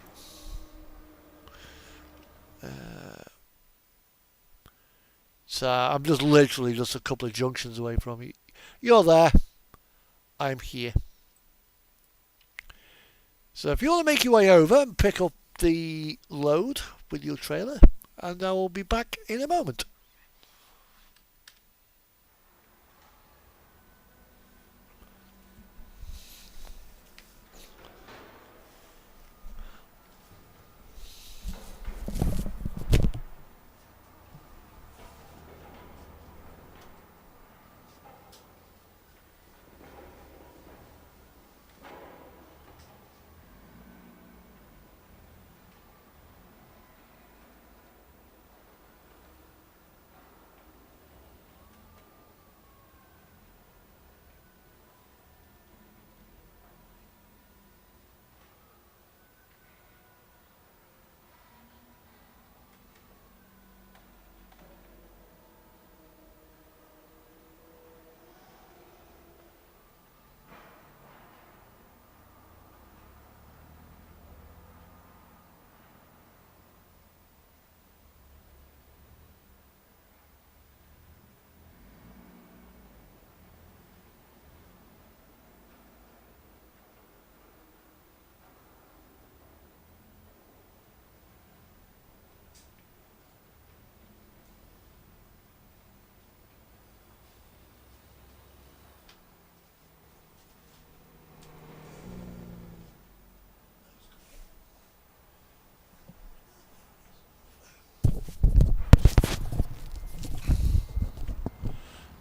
So I'm just literally just a couple of junctions away from you. You're there. I'm here. So if you want to make your way over and pick up the load with your trailer, and I will be back in a moment.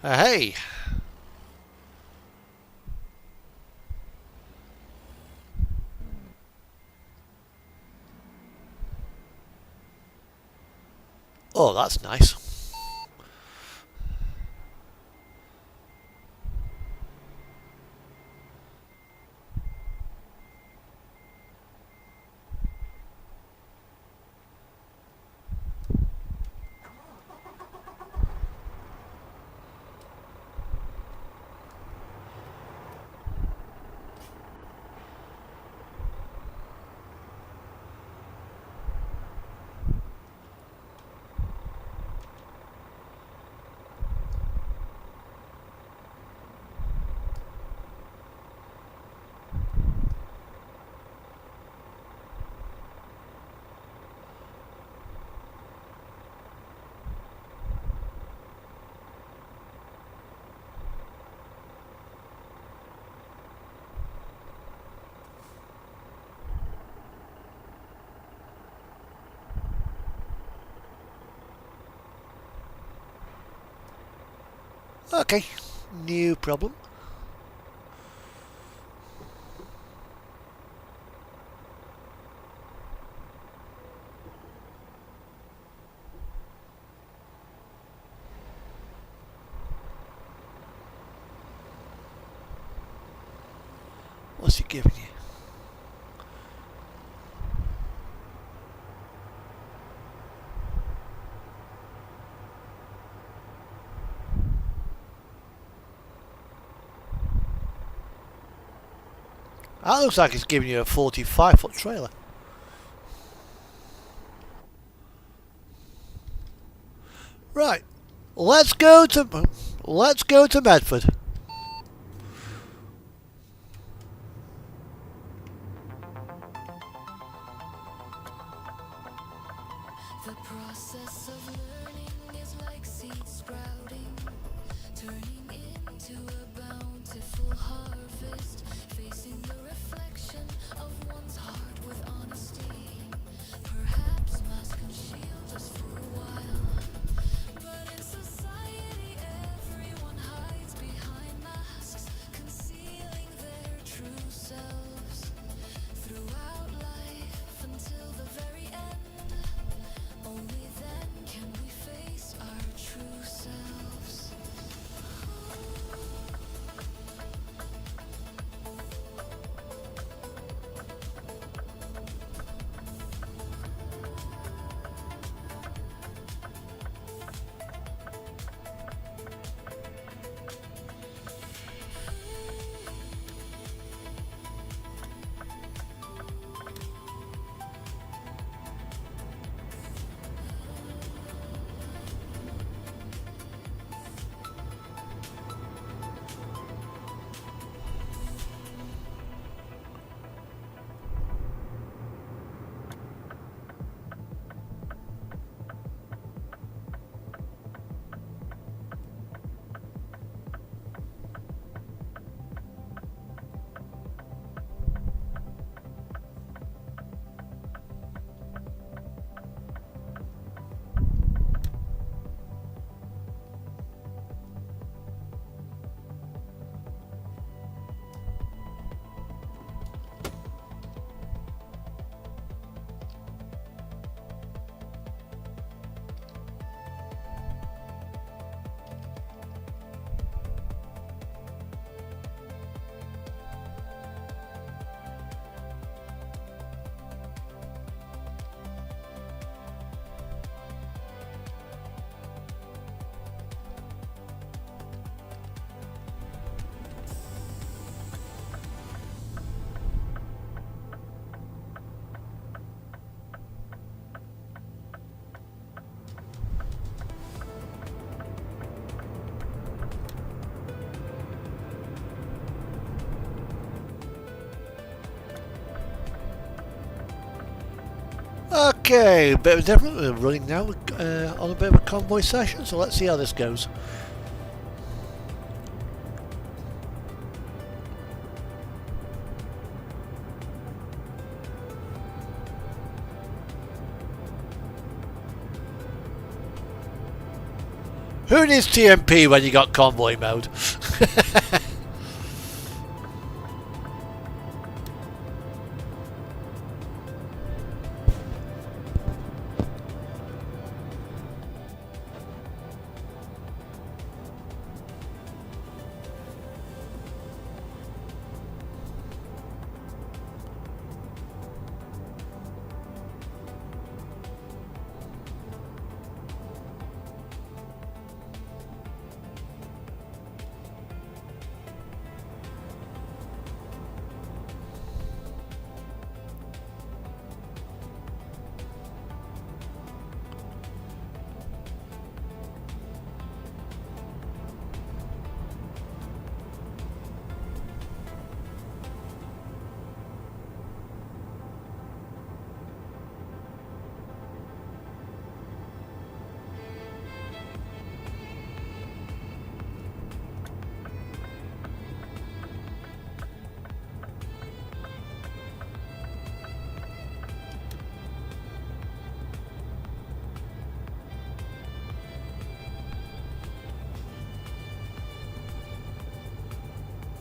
Hey. Oh, that's nice. Okay, no problem. What's he giving you? That looks like it's giving you a 45-foot trailer. Right. Let's go to Medford.
The process of learning is like seed sprouting, turning into a bountiful harvest, facing the reflection of one's heart with honesty. Perhaps mask can shield us for a while, but in society everyone hides behind
Okay, bit of different. We're running now on a bit of a convoy session, so let's see how this goes. Who needs TMP when you got convoy mode?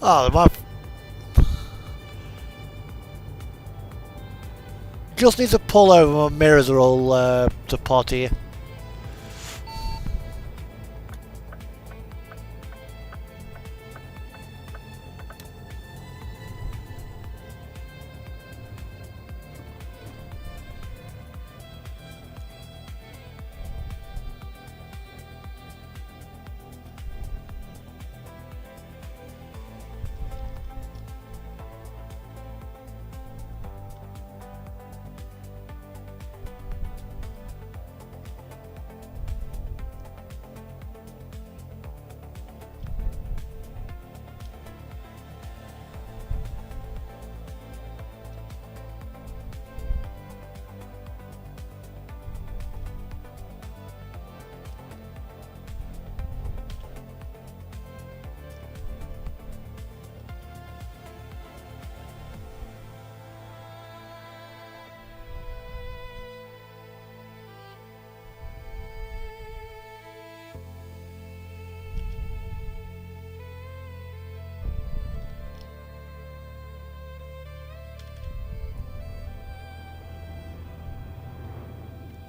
Oh, my... Just need to pull over. My mirrors are all to pot here.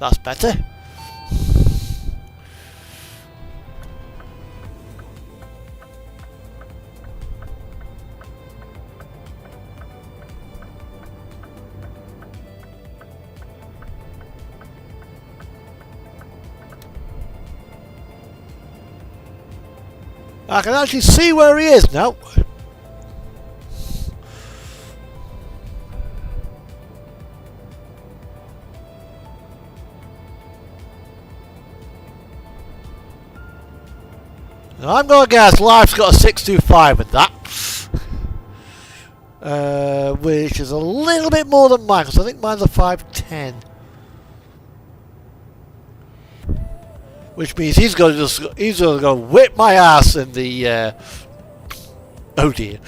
That's better. I can actually see where he is now. Now I'm going to guess Life's got a 625 with that. Which is a little bit more than mine, because I think mine's a 510. Which means he's going to go whip my ass in the oh dear.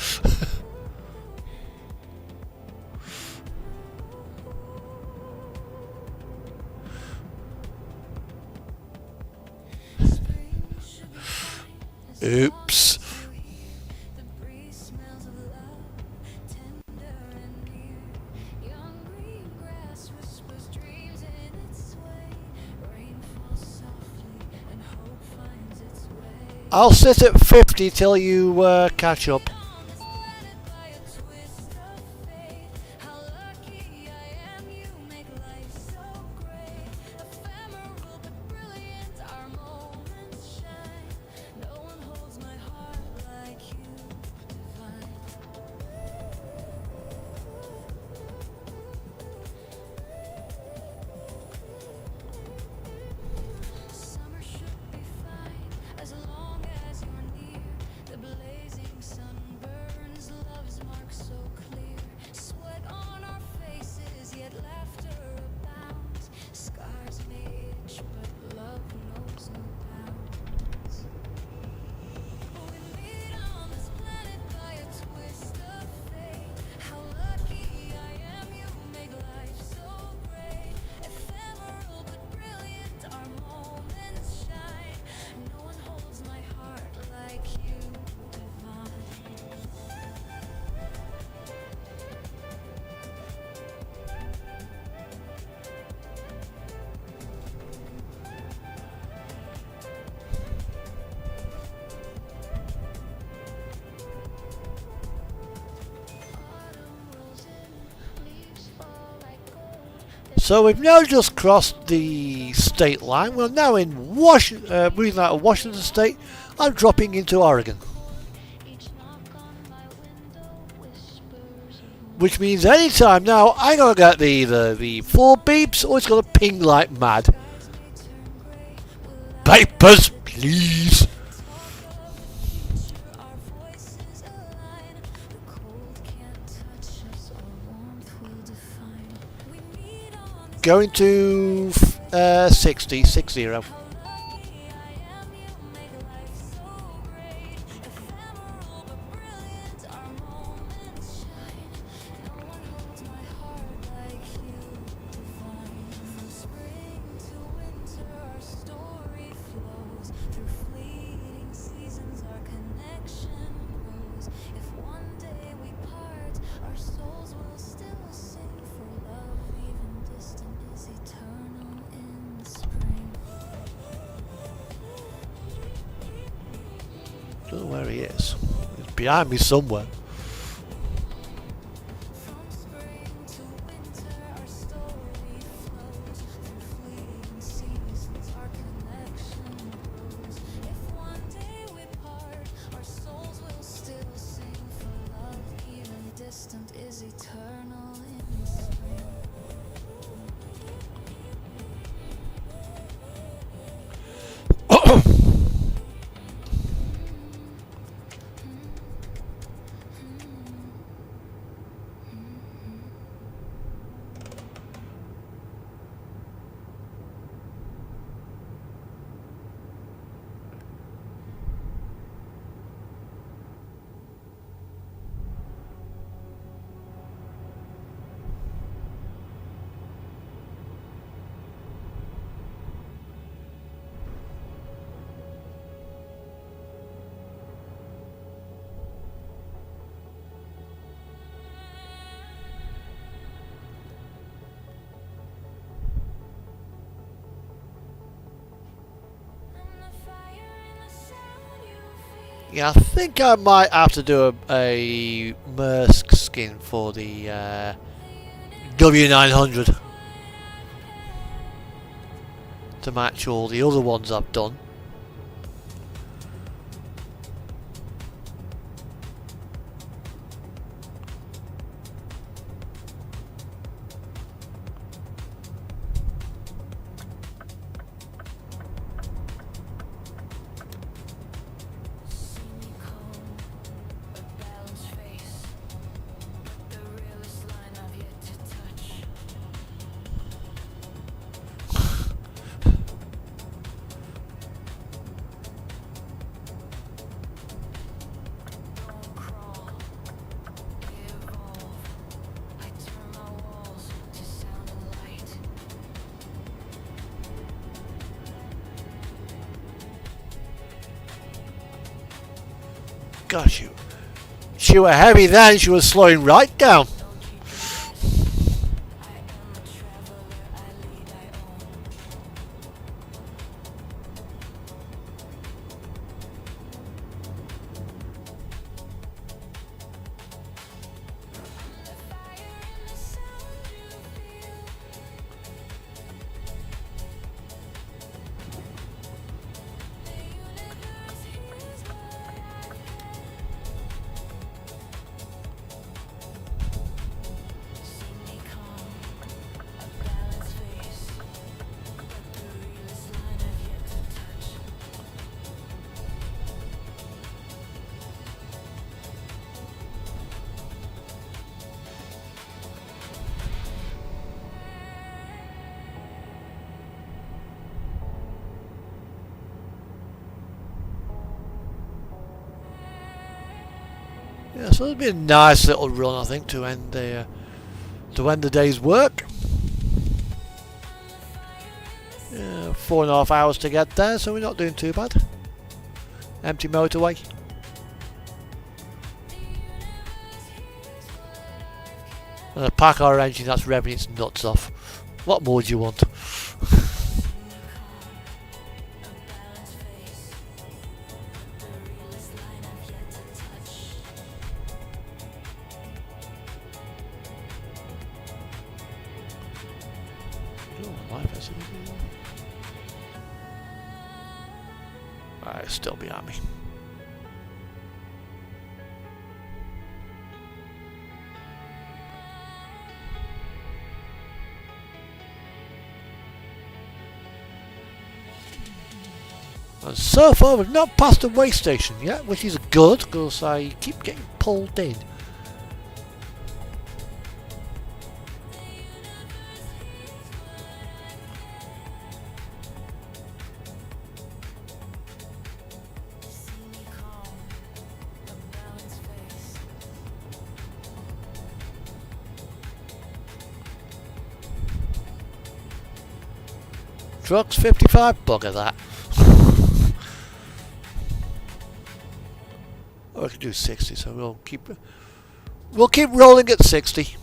Oops. I'll sit at 50 till you catch up.
As long as you're near, the blazing sun
So we've now just crossed the state line. We're now in breathing out of Washington State and dropping into Oregon. Which means anytime now I'm gonna get the four beeps or it's gonna ping like mad. Papers, please. Going to 60. Don't know where he is. He's behind me somewhere. Yeah, I think I might have to do a Maersk skin for the W900 to match all the other ones I've done. Gosh, she were heavy then, she was slowing right down. Yeah, so it'll be a nice little run, I think, to end the day's work. 4.5 hours to get there, so we're not doing too bad. Empty motorway. And a pack our engine that's revving its nuts off. What more do you want? 5S. Alright, it's still behind me. And so far we've not passed the way station yet, which is good because I keep getting pulled in. Trucks 55, bugger that. Oh, I can do 60, so we'll keep rolling at 60.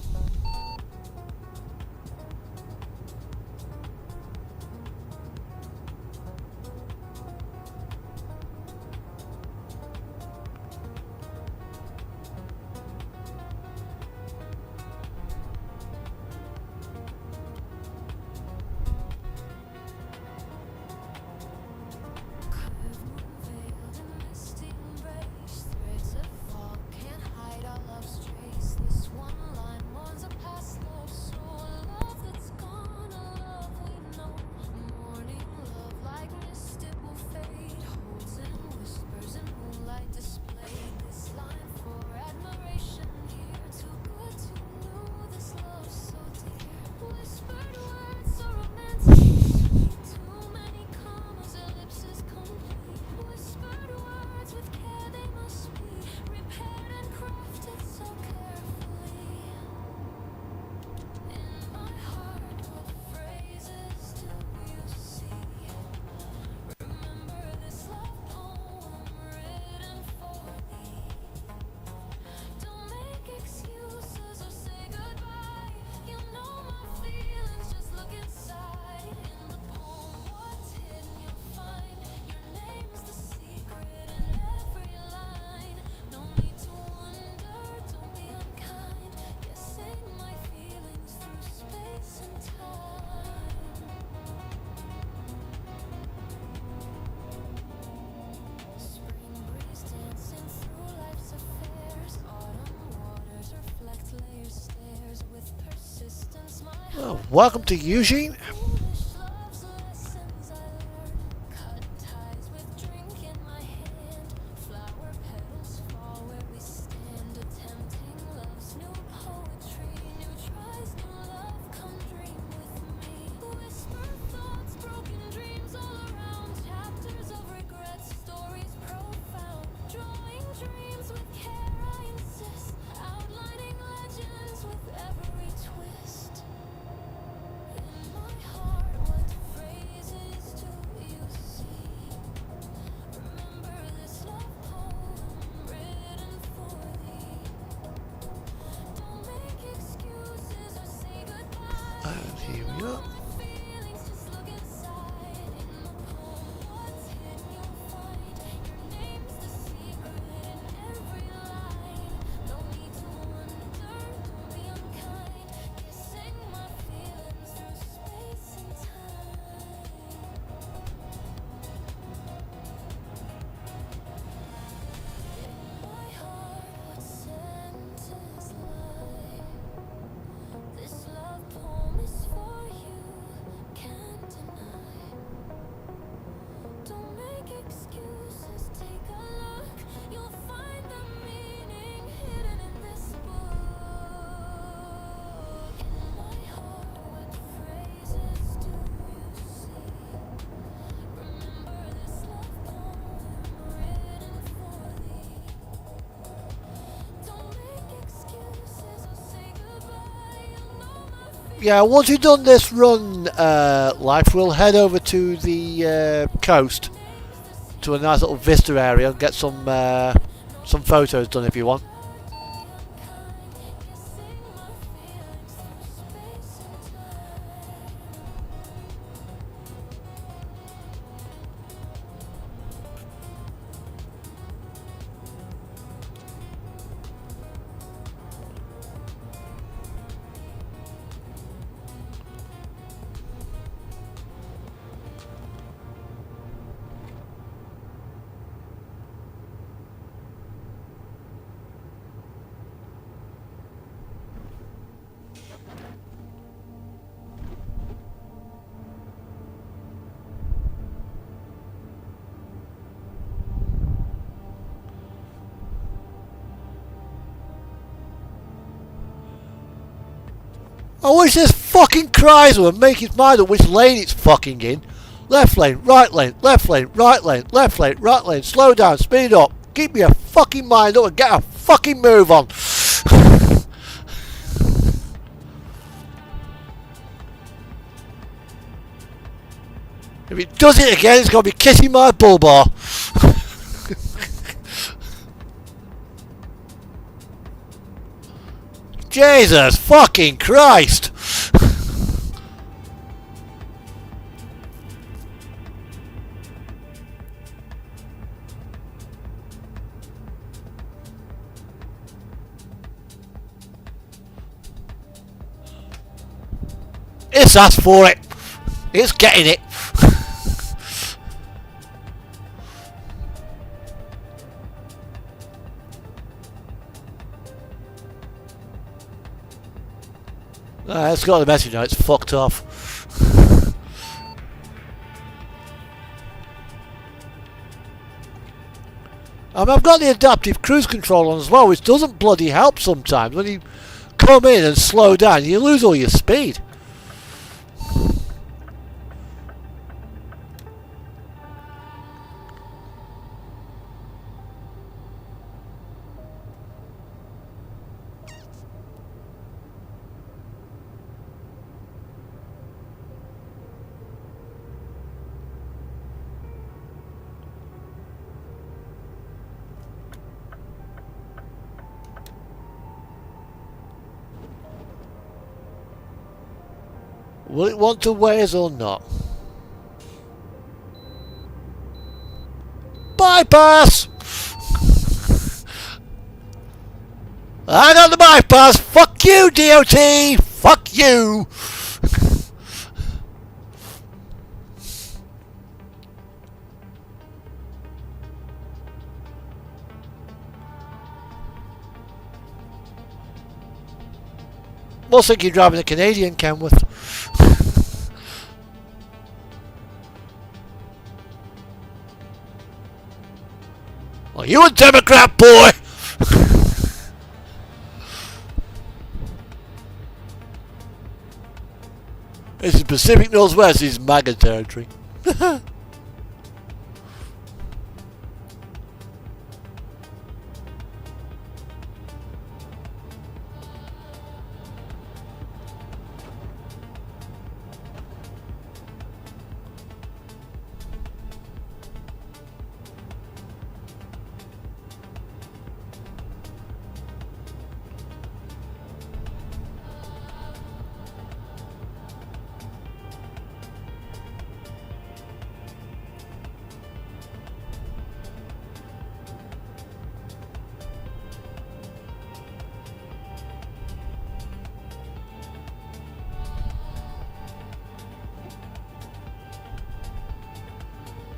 Oh, welcome to Eugene. And here we are. Yeah, once we've done this run, Life, we'll head over to the coast to a nice little vista area and get some photos done if you want. I wish this fucking Chrysler would make its mind up which lane it's fucking in. Left lane, right lane, left lane, right lane, left lane, right lane. Slow down, speed up. Keep your fucking mind up and get a fucking move on. If it does it again, it's going to be kissing my bull bar. Jesus fucking Christ. It's asked for it. It's getting it. It's got the message now, it's fucked off. I've got the adaptive cruise control on as well, which doesn't bloody help sometimes. When you come in and slow down, you lose all your speed. Will it want to Waze or not? Bypass! I got the bypass! Fuck you, DOT! Fuck you! Most think you're driving a Canadian Kenworth. Well, you a Democrat, boy! This is Pacific Northwest, this is MAGA territory.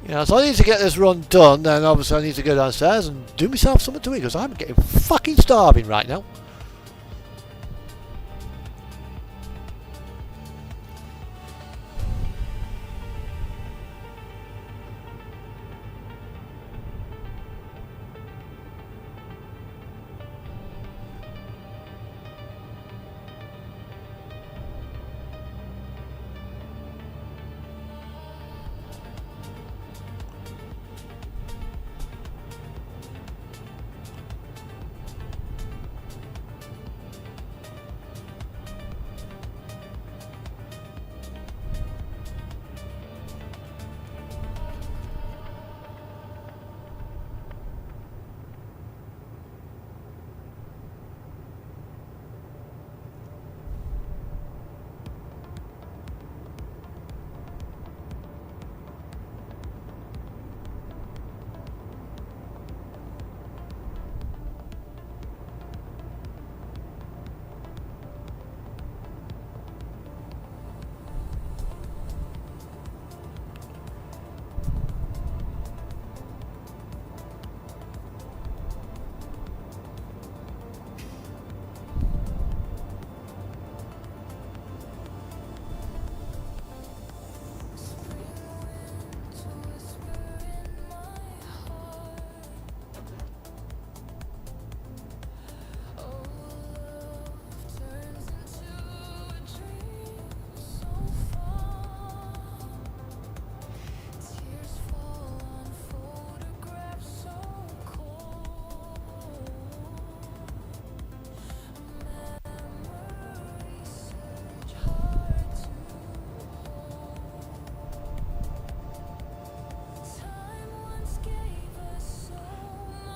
Yeah, so I need to get this run done, then obviously I need to go downstairs and do myself something to eat, because I'm getting fucking starving right now.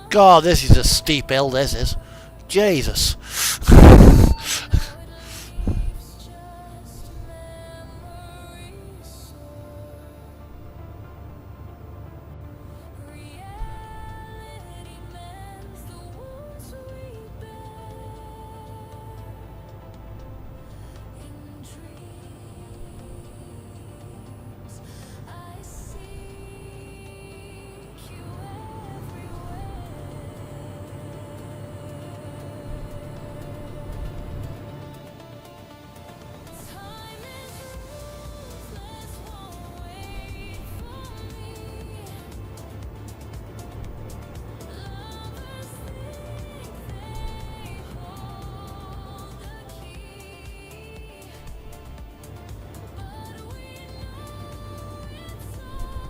God, this is a steep hill, this is. Jesus.
Now it leaves just memories soar. Reality mends the wounds we bear. In dreams, I seek you everywhere. Time is ruthless, won't wait for me. Lovers think they hold the key, but we know it's all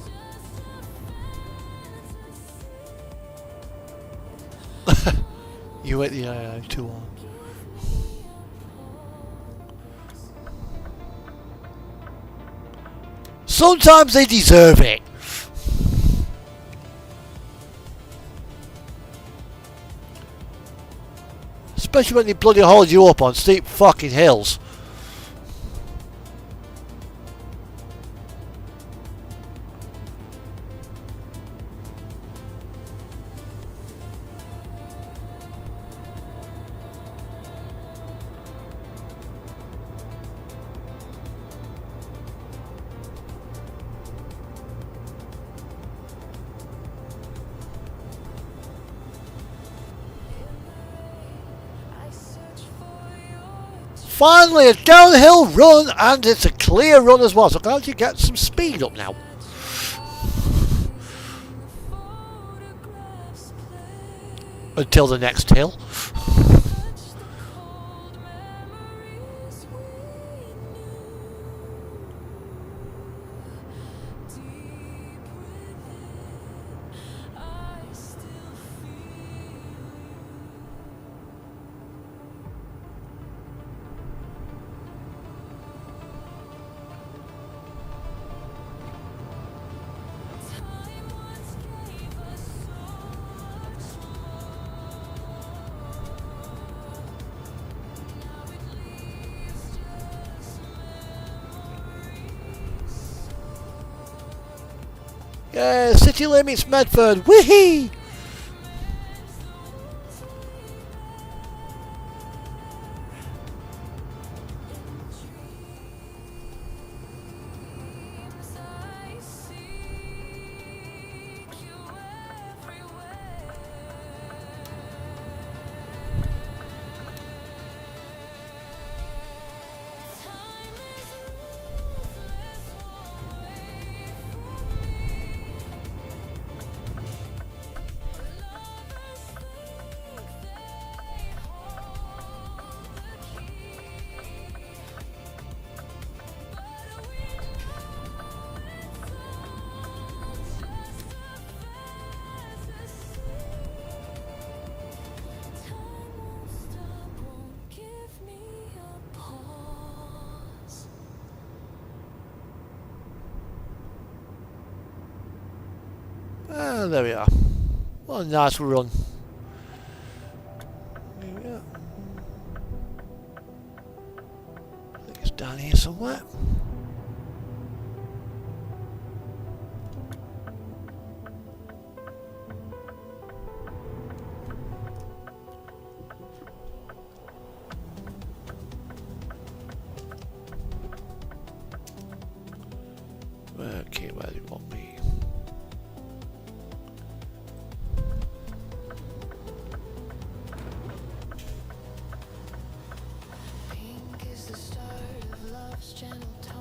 just a fantasy.
You went the too long.
Give me a pause.
Sometimes they deserve it. Especially when they bloody hold you up on steep fucking hills.
I search for your
Finally, a downhill run, and it's a clear run as well, so I can actually get some speed up now.
photographs play.
Until the next hill.
Touch the cold memories we knew. Deep within, I still feel you. Time once gave us so much more. Now it leaves just memories soar.
Yeah, city limits Medford. Whee!
Dreams, I seek you everywhere. Time is ruthless, won't wait for me. Lovers think they hold the key, but we know it's all just a fantasy. Time won't stop, won't give me a pause.
Ah, there we are. What a nice run. There we are. I think it's down here somewhere. Okay, where do you want me?
Pink is the start of love's gentle touch.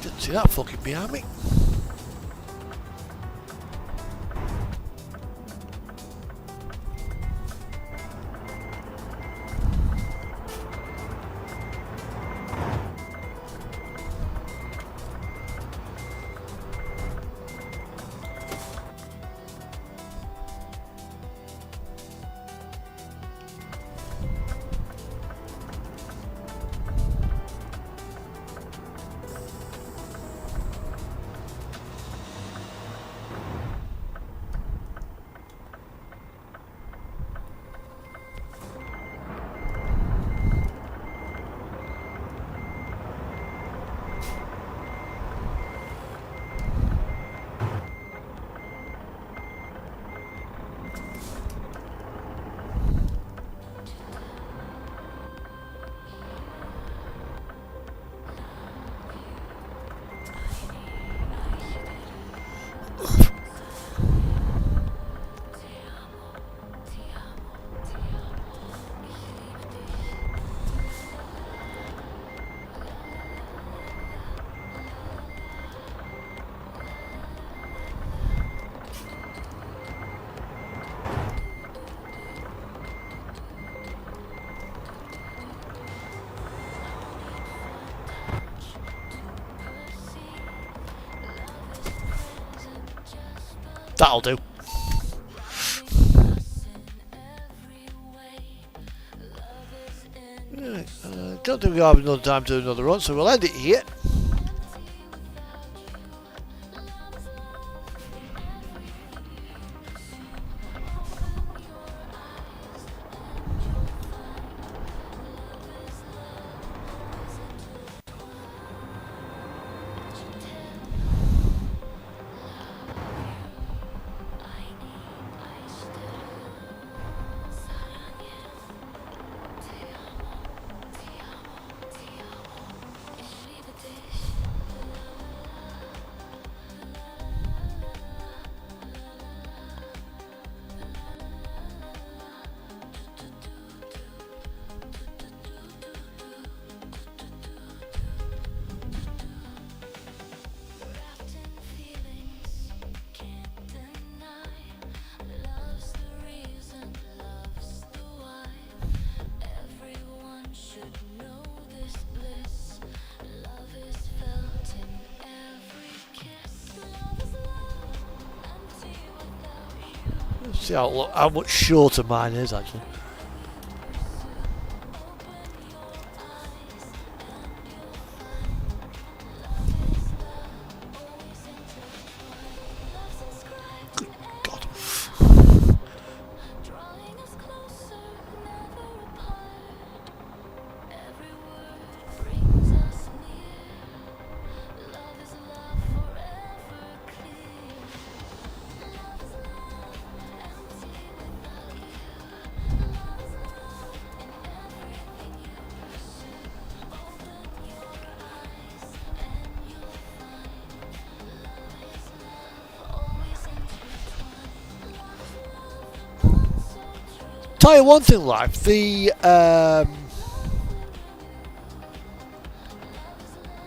Didn't see that fucking behind me. That'll do. Right, don't think we have another time to do another run, so we'll end it here. See how much shorter mine is actually. Good God. Tell you one thing, life, the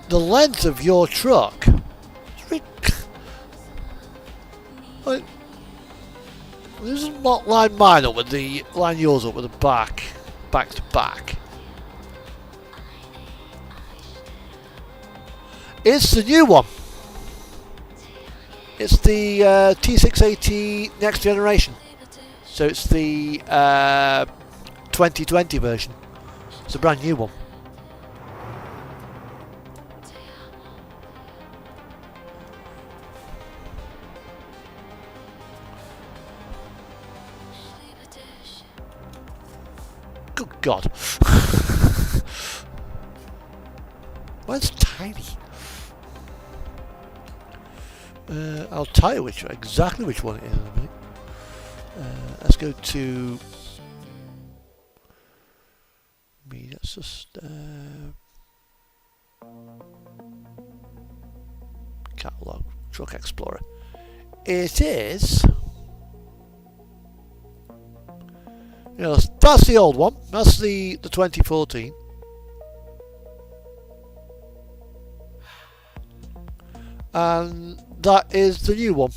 length of your truck, like, this isn't what line mine up with the line yours up with the back to back. It's the new one. It's the T680 next generation. So it's the 2020 version. It's a brand new one. Good God. Well, it's tiny. I'll tell you exactly which one it is in a minute. Let's go to me. That's just catalog Truck Explorer. It is. You know, that's the old one. That's the 2014. and that is the new one.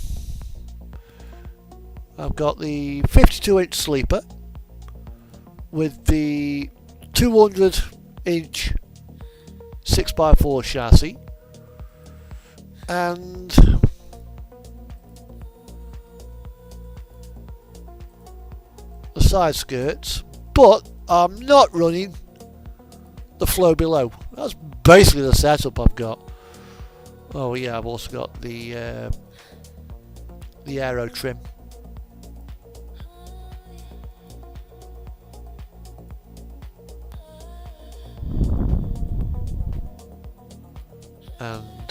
I've got the 52-inch sleeper with the 200-inch 6x4 chassis and the side skirts, but I'm not running the flow below. That's basically the setup I've got. Oh yeah, I've also got the aero trim. And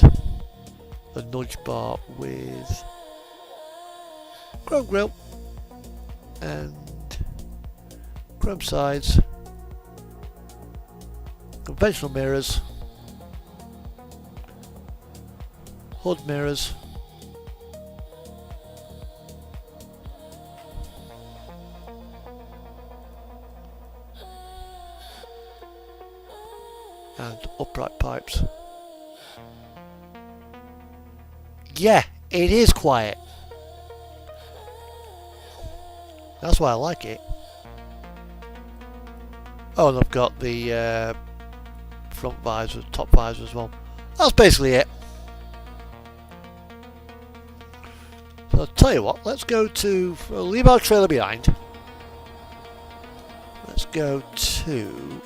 the nudge bar with chrome grille and chrome sides, conventional mirrors, hood mirrors, and upright pipes. Yeah, it is quiet. That's why I like it. Oh, and I've got the front visor, top visor as well. That's basically it. So I'll tell you what, let's go to, we'll leave our trailer behind. Let's go to,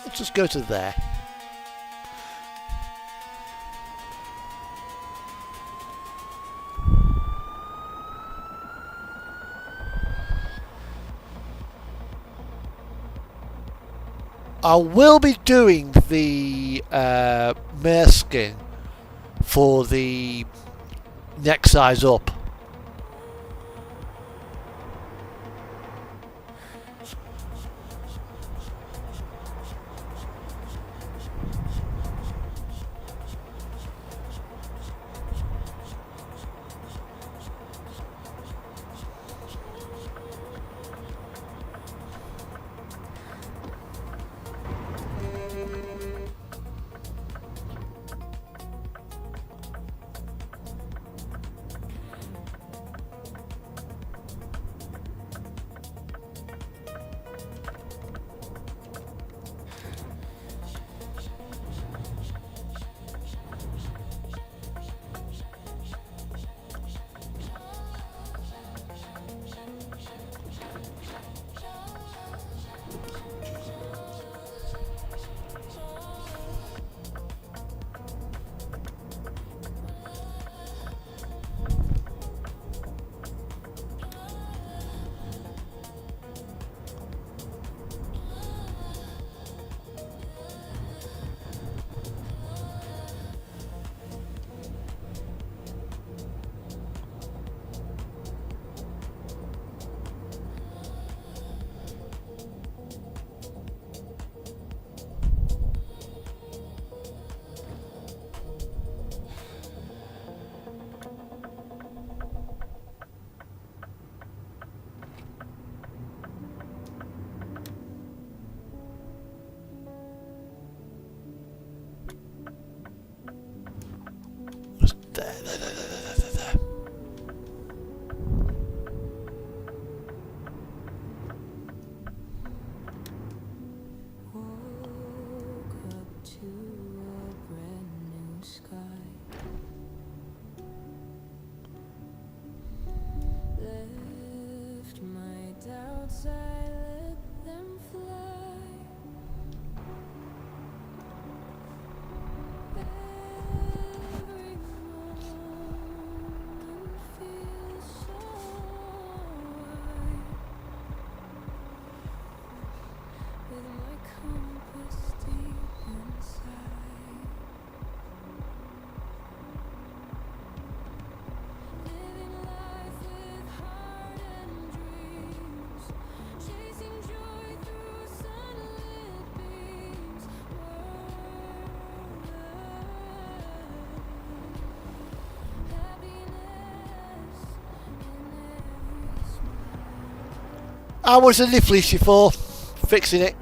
let's just go to there. I will be doing the mare skin for the neck size up. I was in the fleecey for fixing it.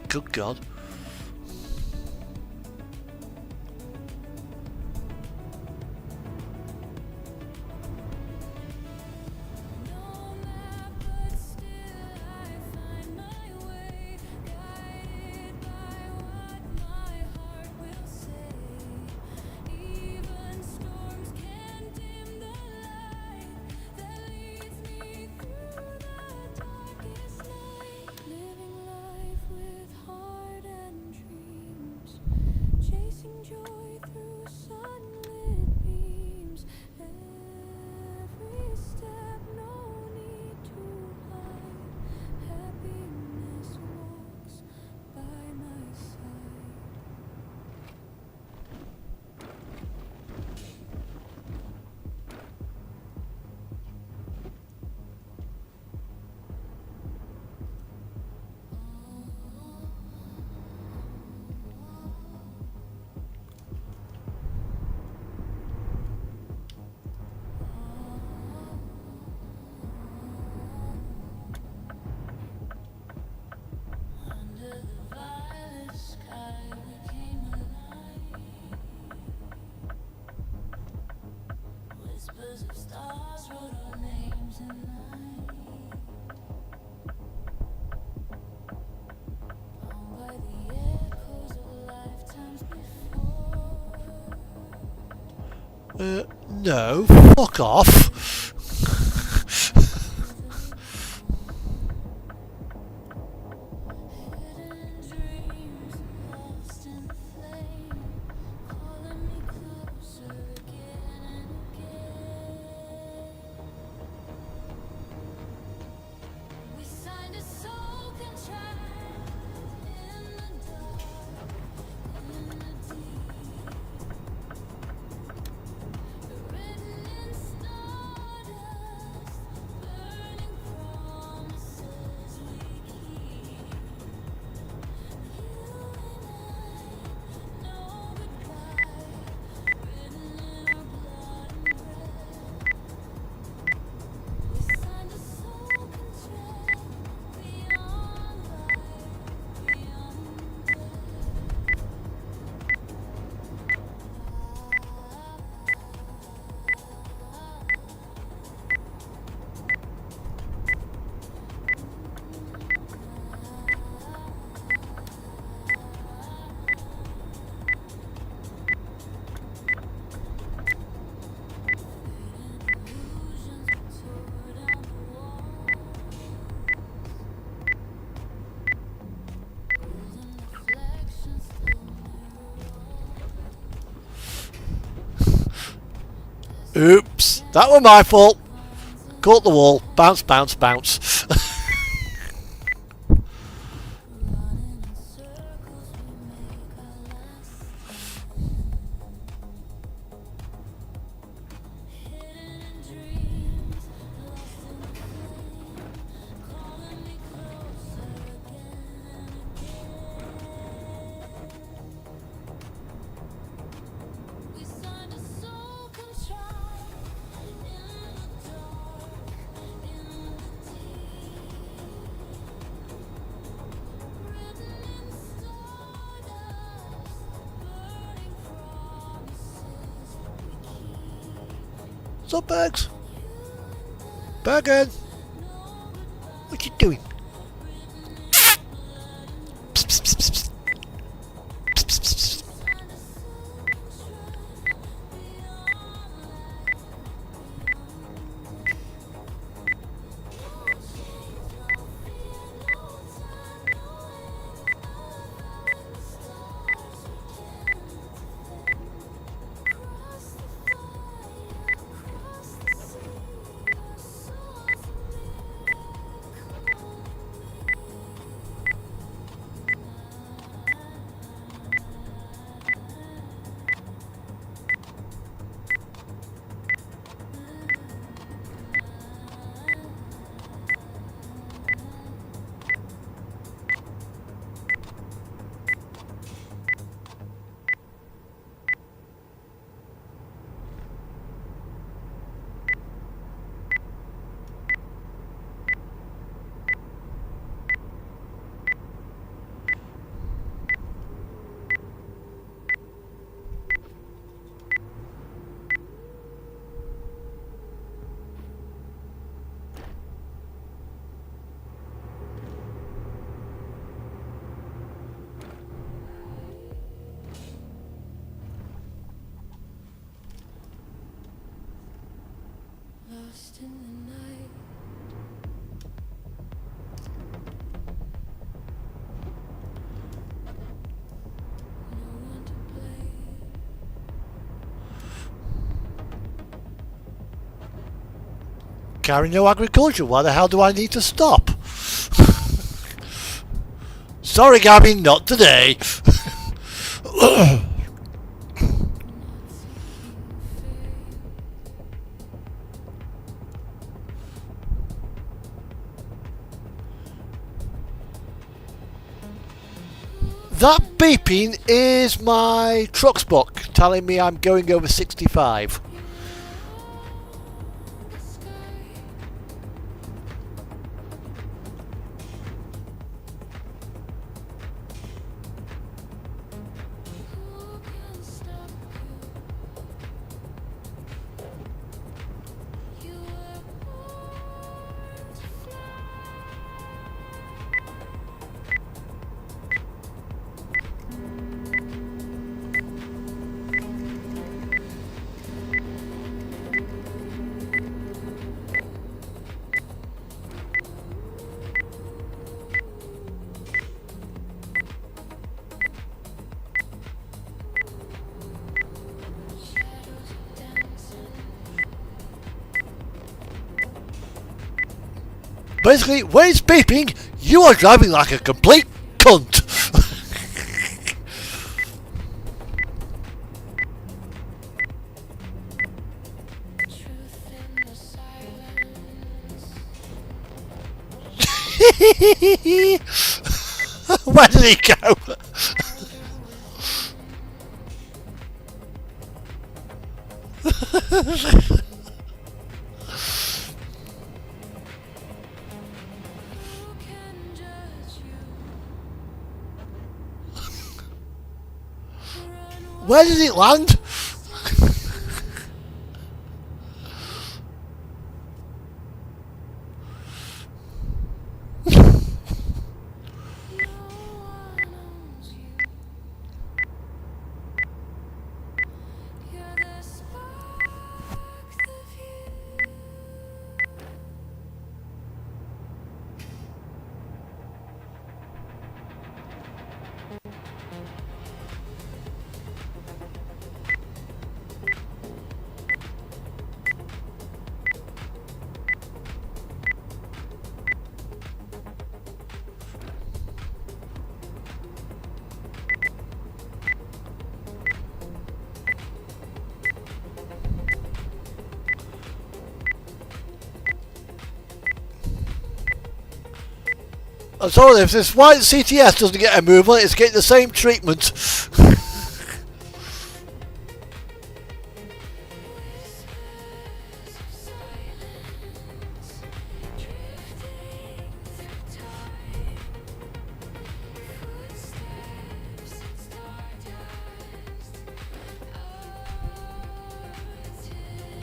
Good God. No, fuck off. Oops, that was my fault. Caught the wall. Bounce, bounce, bounce. What's up, Bergs? Bergen! What you doing? Psst, psst, psst, psst. Psst, psst, psst, psst.
Lost in the night. No one to blame.
Carry no agriculture. Why the hell do I need to stop? Sorry, Gabby, not today.
Not seeking fame.
That beeping is my truck's book telling me I'm going over 65.
The sky. Who can stop you? You were born to fly. Shadows dancing.
Basically, when it's beeping, you are driving like a complete cunt.
Truth in the silence.
Where did he go?
Who can judge you? Run away.
Where did it land?
No one owns you. You're the spark, the view.
I'm sorry, if this white CTS doesn't get a move on it, it's getting the same treatment.
Whispers of silence, drifting through time. Footsteps in stardust. Oh, within.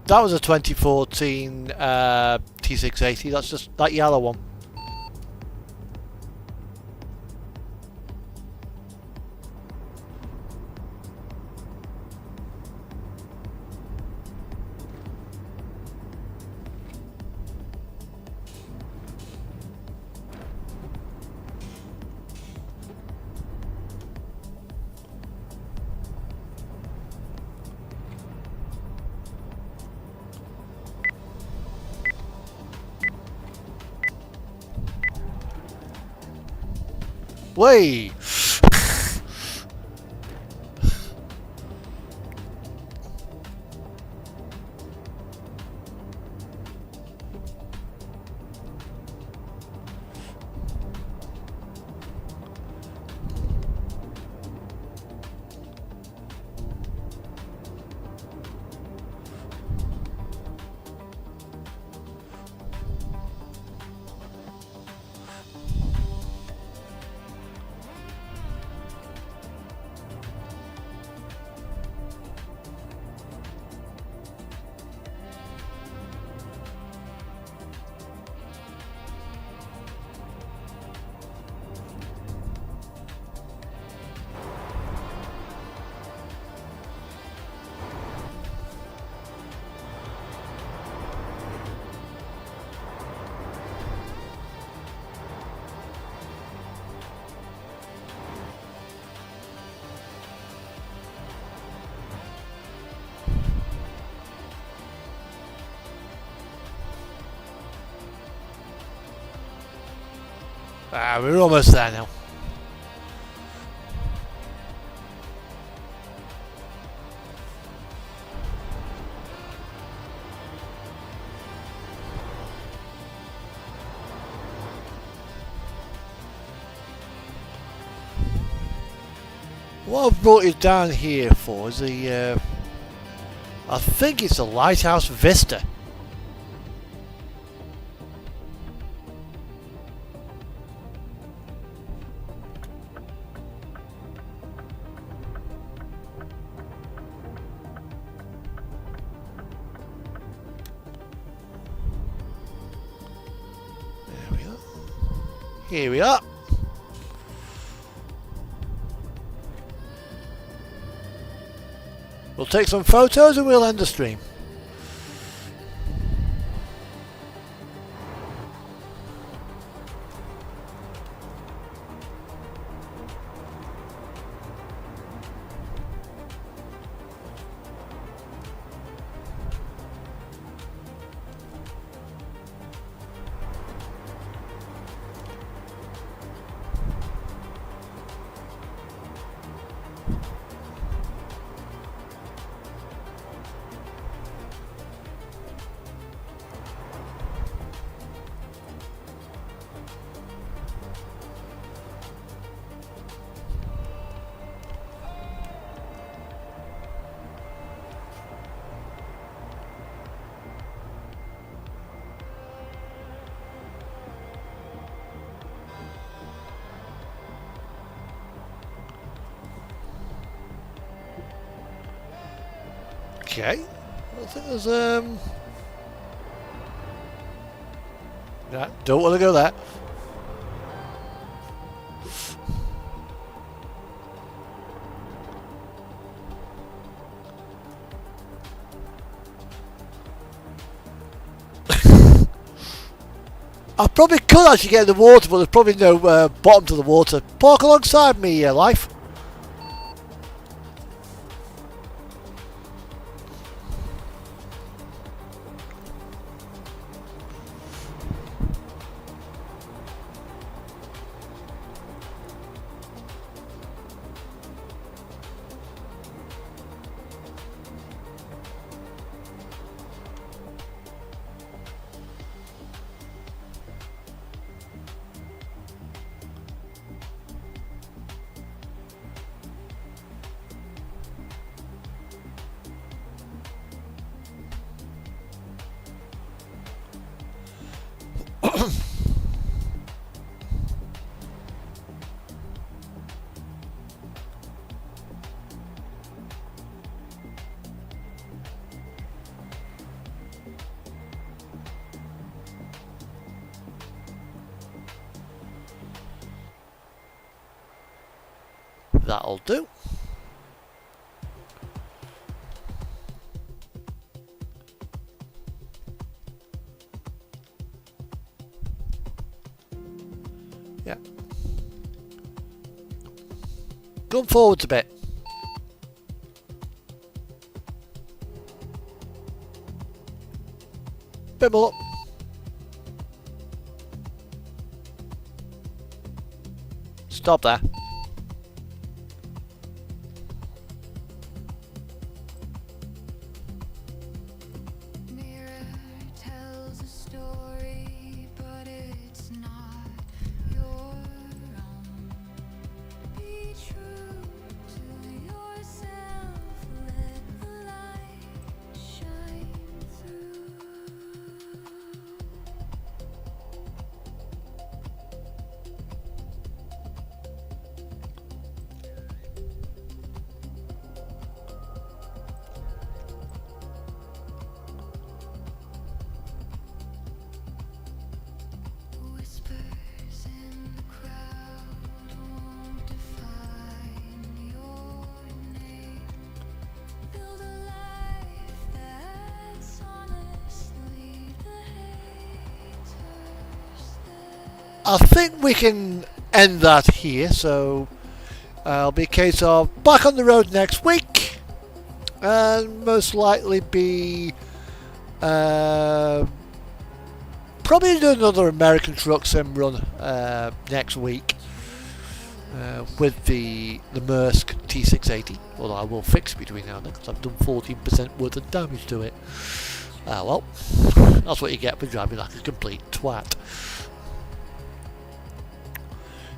That was a 2014 T680. That's just that yellow one. Way. We're almost there now. What I've brought you down here for is the, I think it's the Lighthouse Vista. There we are. Here we are. We'll take some photos and we'll end the stream. Okay. I think there's yeah, don't want to go there. I probably could actually get in the water, but there's probably no bottom to the water. Park alongside me, life. That'll do. Yeah. Come forwards a bit. Bit more. Stop there.
Mirror tells a story, but it's not your own. Be true to yourself, let the light shine through. Whispers in the crowd won't define your name. Build a life that's honestly the haters there.
I think we can end that here. So it'll be a case of back on the road next week, and most likely be probably do another American Truck Sim run next week with the Maersk T680. Although I will fix it between now and then because I've done 14% worth of damage to it. Well, that's what you get for driving like a complete twat.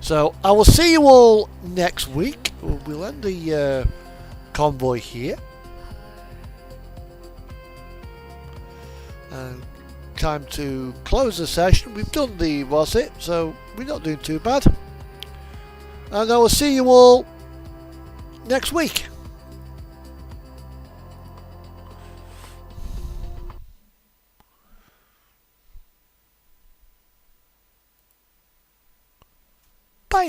So I will see you all next week. We'll end the convoy here. And time to close the session. We've done the was it, so we're not doing too bad. And I will see you all next week.